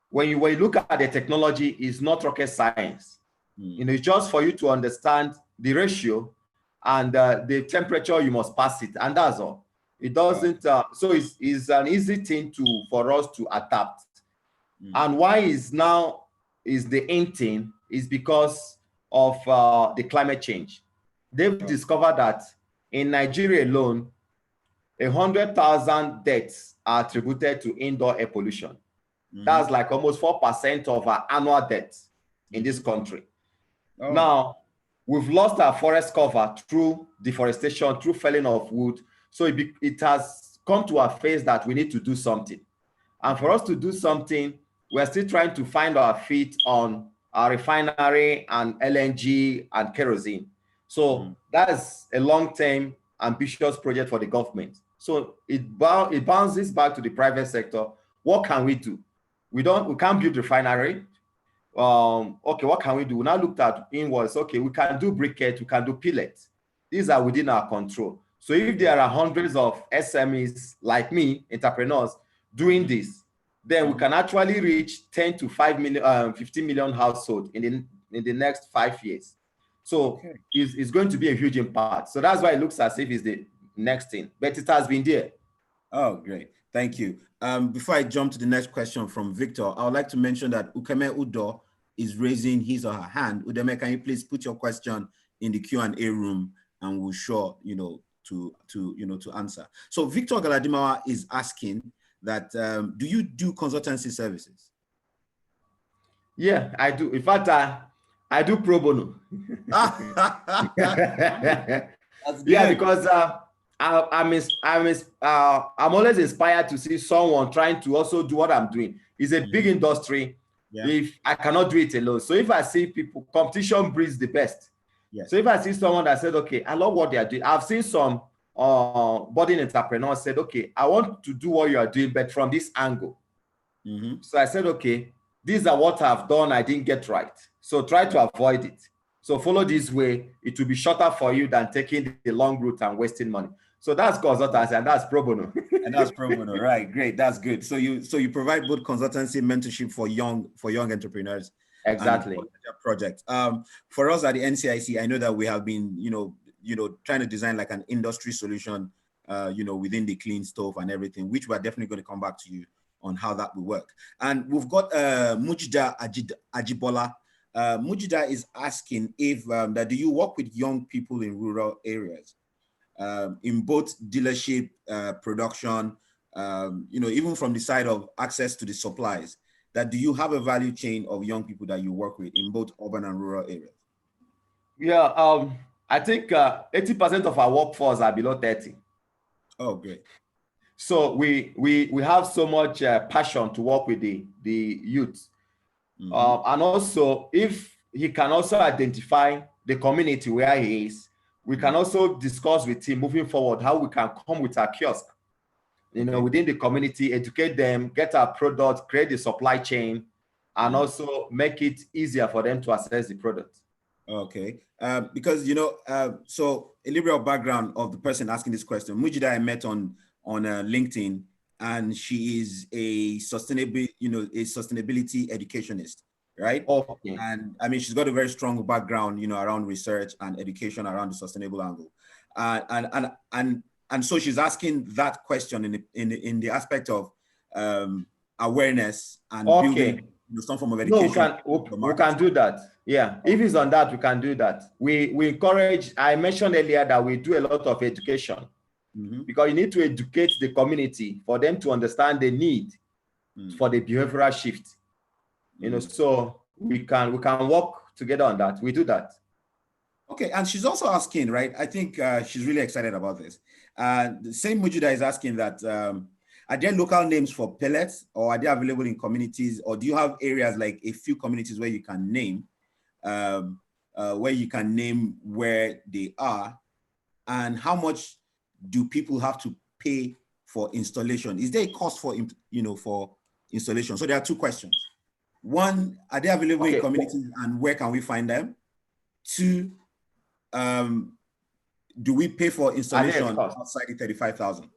when you look at the technology, it's not rocket science. It's just for you to understand the ratio and the temperature you must pass it, and that's all. It doesn't. So it's an easy thing for us to adapt. And why is the in thing is because of the climate change. They've discovered that in Nigeria alone, 100,000 deaths are attributed to indoor air pollution. That's like almost 4% of our annual deaths in this country. Now, we've lost our forest cover through deforestation, through felling of wood. So it has come to our face that we need to do something. And for us to do something, we're still trying to find our feet on our refinery and LNG and kerosene. So that's a long-term ambitious project for the government. So it bounces back to the private sector. What can we do? We can't build refinery. Okay, what can we do? We now looked at inwards. Okay, we can do briquette, we can do pellets. These are within our control. So if there are hundreds of SMEs like me, entrepreneurs, doing this, then we can actually reach 10 to 15 million households in the next 5 years. So it's going to be a huge impact. So that's why it looks as if it's the next thing, but it has been there. Oh, great. Thank you. Before I jump to the next question from Victor, I would like to mention that Ukeme Udo is raising his or her hand. Udeme, can you please put your question in the Q&A room, and we'll sure, to answer. So Victor Galadimawa is asking that, do you do consultancy services? Yeah, I do. In fact, I do pro bono. Yeah, because I'm always inspired to see someone trying to also do what I'm doing. It's a big industry. If I cannot do it alone. So if I see people, competition breeds the best. So if I see someone that said, okay, I love what they are doing. I've seen some budding entrepreneurs said, okay, I want to do what you are doing, but from this angle. So I said, okay, these are what I've done. I didn't get right. So try to avoid it. So follow this way. It will be shorter for you than taking the long route and wasting money. So that's consultancy and that's pro bono. And that's pro bono, right? Great, that's good. So you provide both consultancy, mentorship for young entrepreneurs. Exactly. Project. For us at the NCIC, I know that we have been, trying to design like an industry solution, within the clean stove and everything, which we're definitely going to come back to you on how that will work. And we've got Mujida Ajibola. Mujida is asking if that do you work with young people in rural areas, in both dealership, production, even from the side of access to the supplies, that do you have a value chain of young people that you work with in both urban and rural areas? Yeah, I think 80% of our workforce are below 30. Oh, great. So we have so much passion to work with the youth. And also, if he can also identify the community where he is, we can also discuss with him moving forward how we can come with our kiosk, within the community, educate them, get our product, create the supply chain, and also make it easier for them to access the product. Okay, because so a little background of the person asking this question. Mujida I met on LinkedIn, and she is a sustainability educationist, right? Okay. And I mean, she's got a very strong background, around research and education around the sustainable angle, and so she's asking that question in the aspect of awareness and building some form of education. No, we can do that. Yeah, if it's on that, we can do that. We encourage. I mentioned earlier that we do a lot of education, because you need to educate the community for them to understand the need for the behavioral shift. So we can work together on that. We do that. Okay, and she's also asking, right? I think she's really excited about this. The same Mujida is asking that, are there local names for pellets, or are they available in communities, or do you have areas like a few communities where you can name, where they are, and how much do people have to pay for installation? Is there a cost for installation? So there are two questions. One, are they available in communities, and where can we find them? Two, do we pay for installation outside the 35,000?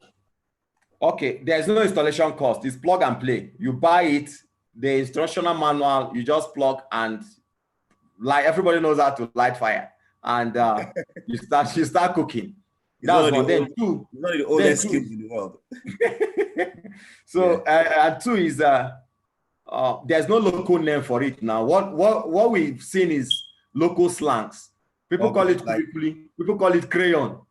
Okay, there's no installation cost. It's plug and play. You buy it, the instructional manual, you just plug, and like everybody knows how to light fire, and you start cooking. That's one. Then two, one of the oldest skills in the world. So and two is there's no local name for it now. What we've seen is local slangs. People call it kulikuli. People call it crayon.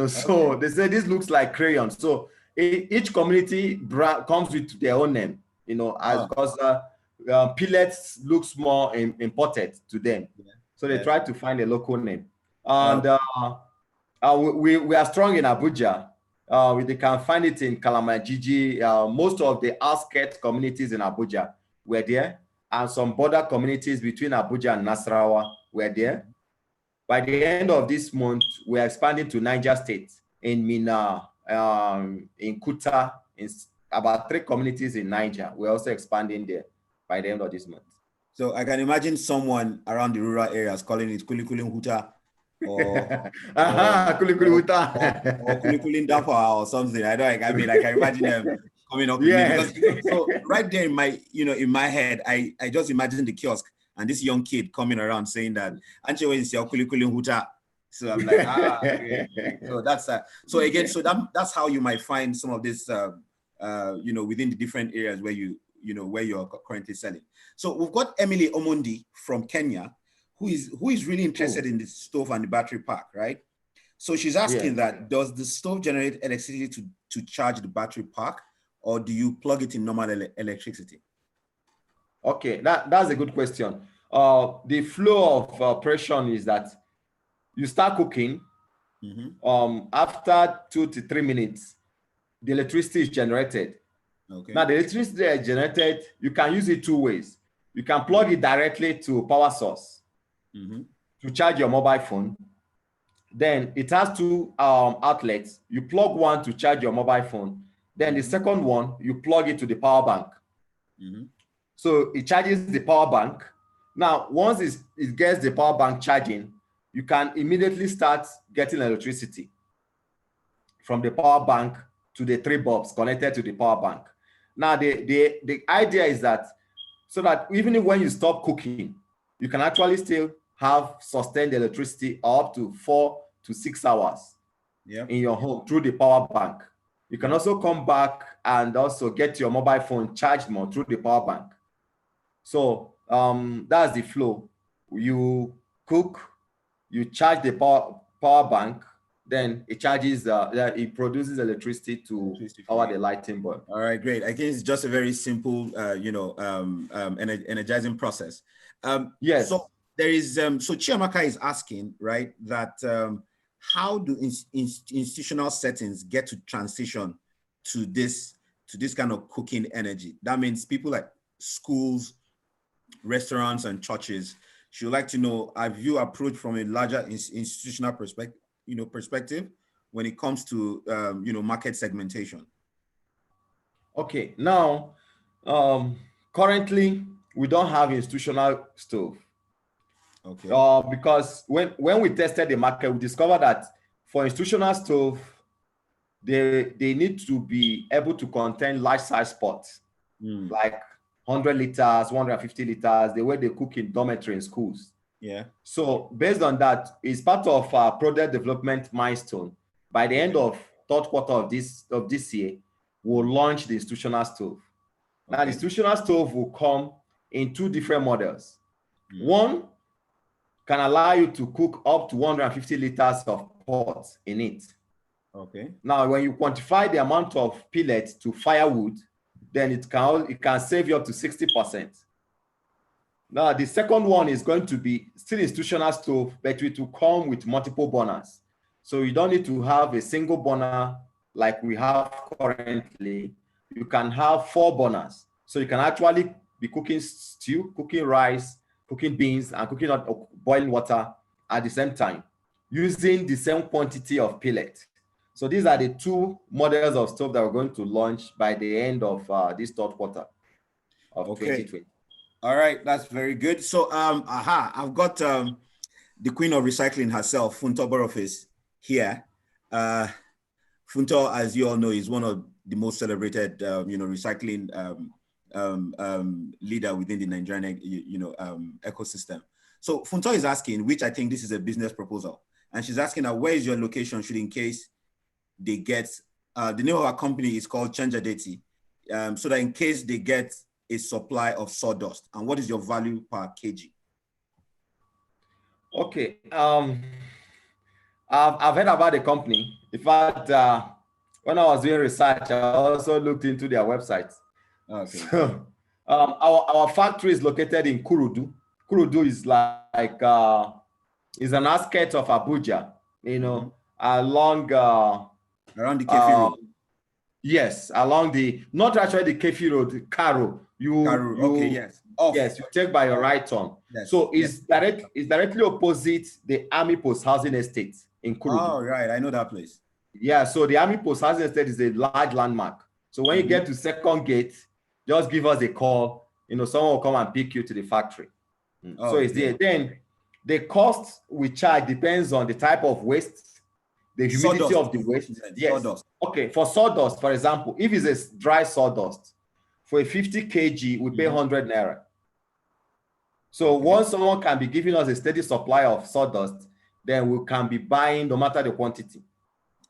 So they say this looks like crayon. So each community comes with their own name. Because pellets looks more imported to them. So they try to find a local name. And we are strong in Abuja. They can find it in Kalamajiji. Most of the outskirts communities in Abuja were there, and some border communities between Abuja and Nasarawa were there. By the end of this month, we are expanding to Niger State, in Mina, in Kuta, in about 3 communities in Niger. We're also expanding there by the end of this month. So I can imagine someone around the rural areas calling it kulikulin huta, or kulikulin huta, or kulikulin dafa or something. I can imagine them coming up. Yes. So right there in my head, I just imagine the kiosk and this young kid coming around saying that Anche is your kulikulin huta. So I'm like, okay. So that's so again, so that's how you might find some of this within the different areas where where you're currently selling. So we've got Emily Omondi from Kenya, who is really interested in the stove and the battery pack, right? So she's asking that, does the stove generate electricity to charge the battery pack, or do you plug it in normal electricity? Okay, that's a good question. The flow of operation is that you start cooking. After 2 to 3 minutes, the electricity is generated. Okay. Now, the electricity is generated, you can use it 2 ways. You can plug it directly to power source to charge your mobile phone. Then it has 2 outlets. You plug one to charge your mobile phone. Then the second one, you plug it to the power bank. So it charges the power bank. Now, once it gets the power bank charging, you can immediately start getting electricity. from the power bank to the 3 bulbs connected to the power bank. Now, the idea is that so that even when you stop cooking, you can actually still have sustained electricity up to 4 to 6 hours in your home through the power bank. You can also come back and also get your mobile phone charged more through the power bank. So that's the flow. You cook, you charge the power bank, then it charges, it produces electricity to power the lighting bulb. All right, great. I think it's just a very simple, energizing process. Yes. So there is, so Chiamaka is asking, right, that how do institutional settings get to transition to this kind of cooking energy? That means people like schools, restaurants, and churches. She would like to know, have you approached from a larger institutional perspective when it comes to market segmentation? Okay, now currently we don't have institutional stove. Okay. Because when we tested the market, we discovered that for institutional stove, they need to be able to contain large size pots, like 100 liters, 150 liters, the way they cook in dormitory in schools. Yeah. So based on that, it's part of our product development milestone. By the end of third quarter of this year, we'll launch the institutional stove. Now, the institutional stove will come in 2 different models. One can allow you to cook up to 150 liters of pots in it. Okay. Now, when you quantify the amount of pellets to firewood, then it can save you up to 60%. Now, the second one is going to be still institutional stove, but it will come with multiple burners. So you don't need to have a single burner like we have currently. You can have 4 burners. So you can actually be cooking stew, cooking rice, cooking beans, and cooking boiling water at the same time, using the same quantity of pellet. So these are the 2 models of stove that we're going to launch by the end of this third quarter of 2020. All right, that's very good. So I've got the queen of recycling herself, Funto Boroface, here. Funto, as you all know, is one of the most celebrated recycling leader within the Nigerian ecosystem. So Funto is asking, which I think this is a business proposal, and she's asking her, where is your location should in case they get the name of our company is called Chanjadeti, so that in case they get a supply of sawdust, and what is your value per kg? Okay, I've heard about the company. In fact, when I was doing research, I also looked into their website. Okay. So, our factory is located in Kurudu. Kurudu is like is an outskirts of Abuja, along around the Kefi Road. Yes, along the not actually the Kefi Road, Karo. Okay, yes. Yes, you take by your right turn. Yes. So it's directly opposite the Army Post Housing Estate in Kurudu. Oh, right, I know that place. Yeah, so the Army Post Housing Estate is a large landmark. So when you get to second gate, just give us a call. Someone will come and pick you to the factory. So it's there. Then the cost we charge depends on the type of waste, the humidity of the waste. Yes. Sawdust. Okay, for sawdust, for example, if it's a dry sawdust, for a 50 kg, we pay 100 naira. So once someone can be giving us a steady supply of sawdust, then we can be buying no matter the quantity.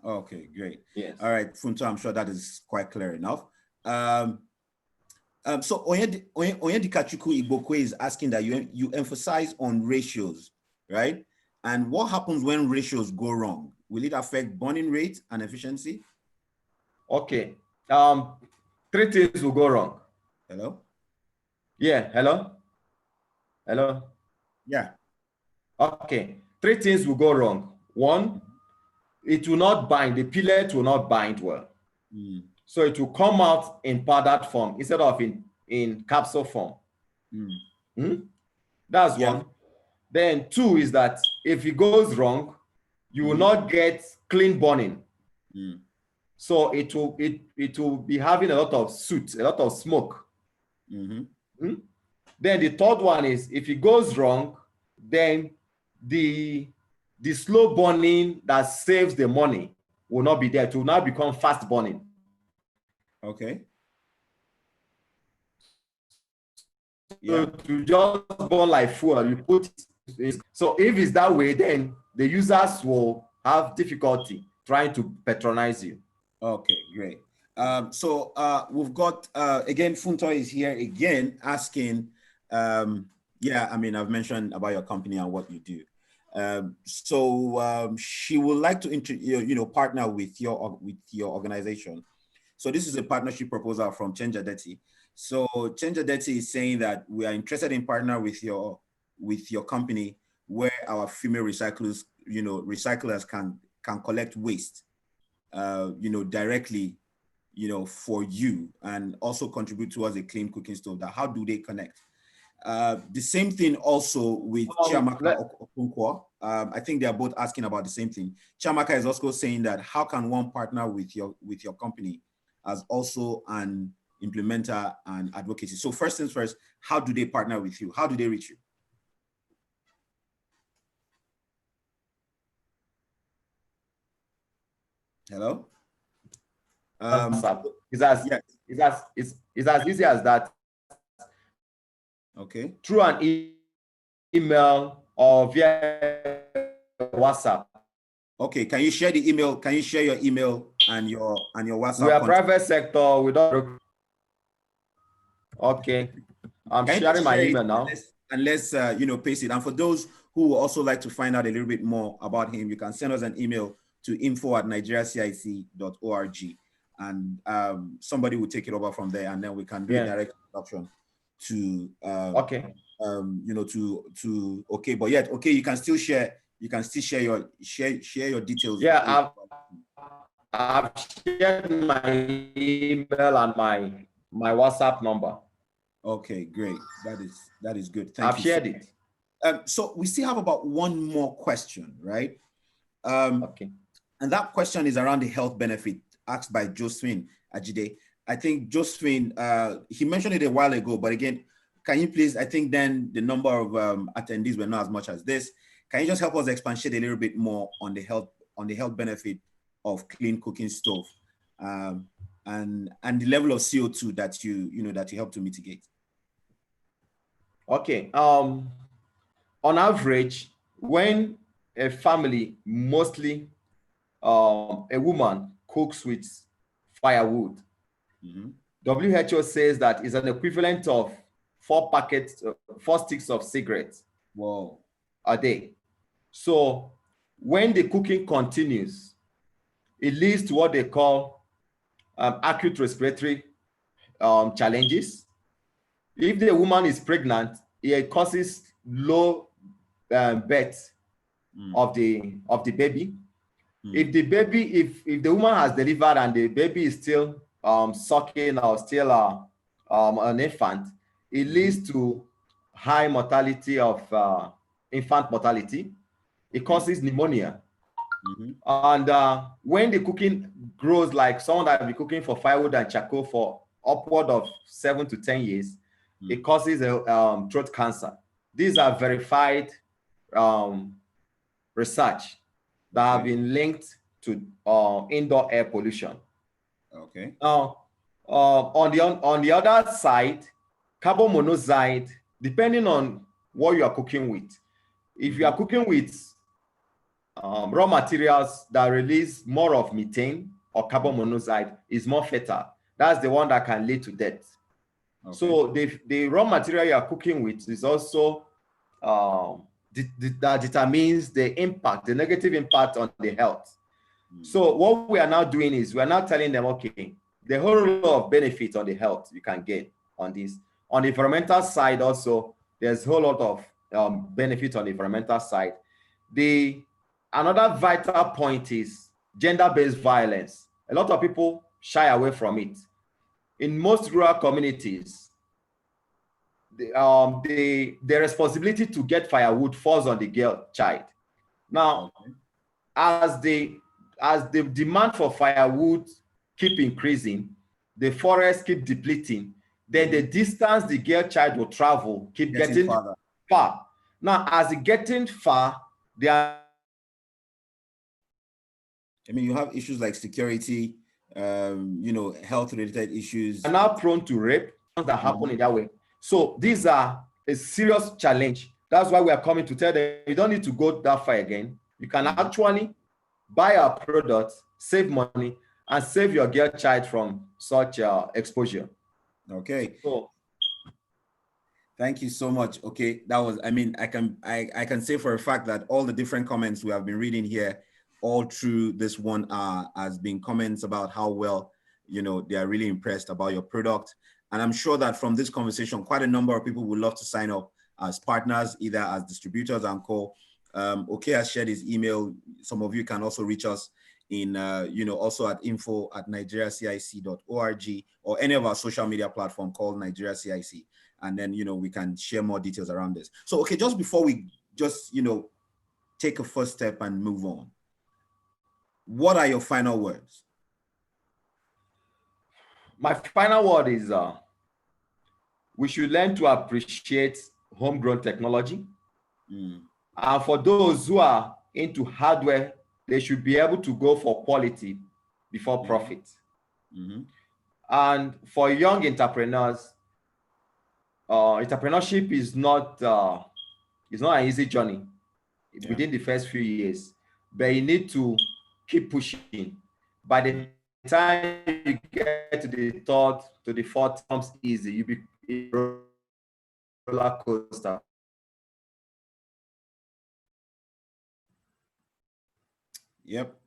Okay, great. Yes. All right, Funto, I'm sure that is quite clear enough. So Onyedikachuku Igbokwe is asking that you emphasize on ratios, right? And what happens when ratios go wrong? Will it affect burning rate and efficiency? Okay. 3 things will go wrong. Hello? Yeah, hello? Hello? Yeah. Okay. 3 things will go wrong. 1, it will not bind. The pellet will not bind well. So it will come out in powdered form instead of in capsule form. That's 1. Then 2 is that if it goes wrong, you will not get clean burning. So it will be having a lot of soot, a lot of smoke. Then the 3rd one is if it goes wrong, then the slow burning that saves the money will not be there. It will now become fast burning. Okay. So to just burn like fuel, you put it. So if it's that way, then the users will have difficulty trying to patronize you. Okay, great. So we've got, again, Funto is here again asking, yeah, I mean, I've mentioned about your company and what you do. So she would like to partner with your organization. So this is a partnership proposal from Change Adeti. So Change Adeti is saying that we are interested in partner with your company, where our female recyclers can collect waste, directly, for you, and also contribute towards a clean cooking stove. How do they connect? The same thing also with Chiamaka Okonkwo. I think they are both asking about the same thing. Chiamaka is also saying that how can one partner with your company as also an implementer and advocacy? So first things first, how do they partner with you? How do they reach you? Hello? It's as easy as that. Okay. Through an email or via WhatsApp. Okay, can you share the email? Can you share your email and your WhatsApp? We are private sector. We don't. Okay, I'm sharing my email now. Let's paste it. And for those who would also like to find out a little bit more about him, you can send us an email to info@nigeriacic.org, and somebody will take it over from there, and then we can do a direct introduction to to okay. But yet, okay, you can still share. You can still share your details. Yeah, I've shared my email and my WhatsApp number. Okay, great. That is good. Thank you. I've shared it. So we still have about one more question, right? Okay. And that question is around the health benefit asked by Josephine Ajide. I think Josephine, he mentioned it a while ago, but again, can you please, I think then the number of attendees were not as much as this. Can you just help us expatiate a little bit more on the health benefit of clean cooking stove, and the level of CO2 that you help to mitigate? Okay. On average, when a family, mostly a woman, cooks with firewood, WHO says that is an equivalent of 4 sticks of cigarettes a day. So when the cooking continues, it leads to what they call acute respiratory challenges. If the woman is pregnant, it causes low birth of the baby. If the the woman has delivered and the baby is still sucking or still an infant, it leads to high mortality of infant mortality. It causes pneumonia. And when the cooking grows, like someone that will be cooking for firewood and charcoal for upward of 7 to 10 years, it causes throat cancer. These are verified research that have been linked to indoor air pollution. Okay. Now, on the other side, carbon monoxide, depending on what you are cooking with. If you are cooking with raw materials that release more of methane or carbon monoxide, is more fatal. That's the one that can lead to death. Okay. So the raw material you are cooking with is also that determines the impact, the negative impact on the health. So what we are now doing is we are now telling them, okay, the whole lot of benefits on the health you can get on this. On the environmental side also, there's a whole lot of benefits on the environmental side. Another vital point is gender-based violence. A lot of people shy away from it. In most rural communities, the responsibility to get firewood falls on the girl child. Now, as the demand for firewood keep increasing, the forests keep depleting, then the distance the girl child will travel keep getting far. Now, as it's getting far, they are I mean, you have issues like security, health-related issues. Are now prone to rape that happen in that way. So these are a serious challenge. That's why we are coming to tell them you don't need to go that far again. You can actually buy our products, save money, and save your girl child from such exposure. Okay. So, thank you so much. Okay, that was, I mean, I can say for a fact that all the different comments we have been reading here all through this 1 hour has been comments about how well, they are really impressed about your product. And I'm sure that from this conversation, quite a number of people would love to sign up as partners, either as distributors and co. Okey has shared his email. Some of you can also reach us in, also at info@nigeriacic.org or any of our social media platform called Nigeria CIC. And then, we can share more details around this. So, okay, just before we just, take a first step and move on, what are your final words? my final word is we should learn to appreciate homegrown technology. And for those who are into hardware, they should be able to go for quality before profit. And for young entrepreneurs, entrepreneurship is not an easy journey within the first few years, but you need to keep pushing. By the time you get to the third, to the fourth, comes easy. You be a roller coaster. Yep.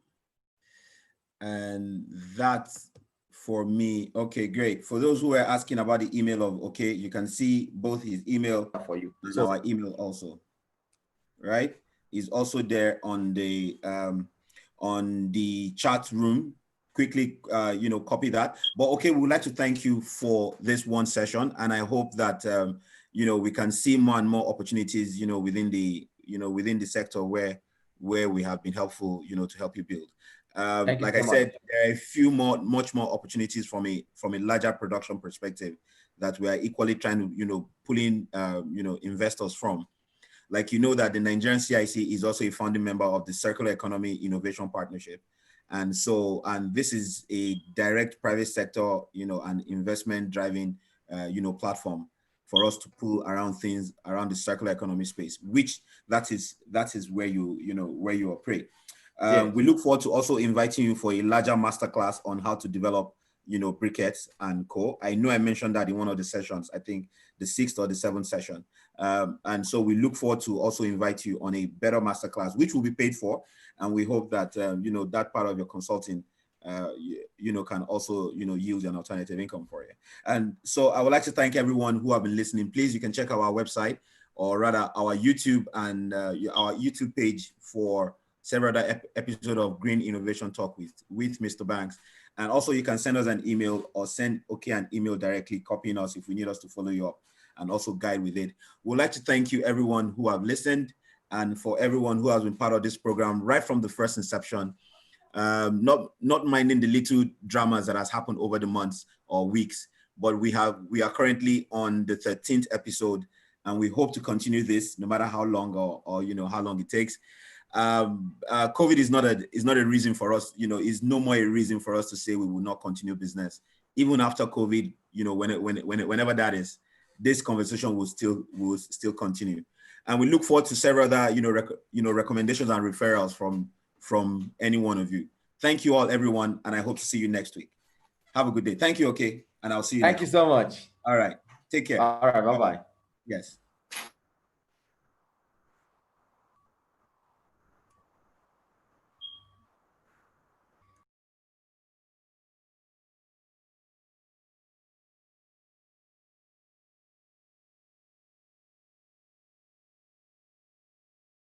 And that's for me. Okay, great. For those who are asking about the email of Okey, you can see both his email for you. and our email also, right? Is also there on the chat room. Quickly, copy that. But okay, we would like to thank you for this one session, and I hope that we can see more and more opportunities, within the sector where we have been helpful, to help you build. Like I said, there are a few much more opportunities from a larger production perspective that we are equally trying to, pull in, investors from. Like, that the Nigerian CIC is also a founding member of the Circular Economy Innovation Partnership. And so, and this is a direct private sector, and investment driving, platform for us to pull around things around the circular economy space, which that is where where you operate. We look forward to also inviting you for a larger masterclass on how to develop, briquettes and co. I know I mentioned that in one of the sessions, I think the 6th or the 7th session. And so we look forward to also invite you on a better masterclass, which will be paid for. And we hope that, that part of your consulting, can also, yield an alternative income for you. And so I would like to thank everyone who have been listening. Please, you can check out our website, or rather our YouTube and our YouTube page for several other episodes of Green Innovation Talk with Mr. Banks. And also you can send us an email or send Okey an email directly, copying us if we need us to follow you up and also guide with it. We'd like to thank you everyone who have listened, and for everyone who has been part of this program right from the first inception, not minding the little dramas that has happened over the months or weeks, but we are currently on the 13th episode, and we hope to continue this no matter how long or how long it takes. COVID is not a reason for us, is no more a reason for us to say we will not continue business. Even after COVID, whenever that is, this conversation will still continue. And we look forward to several other, recommendations and referrals from any one of you. Thank you all, everyone, and I hope to see you next week. Have a good day. Thank you, Okey, and I'll see you. Thank you so much. All right. Take care. All right. Bye-bye. Yes.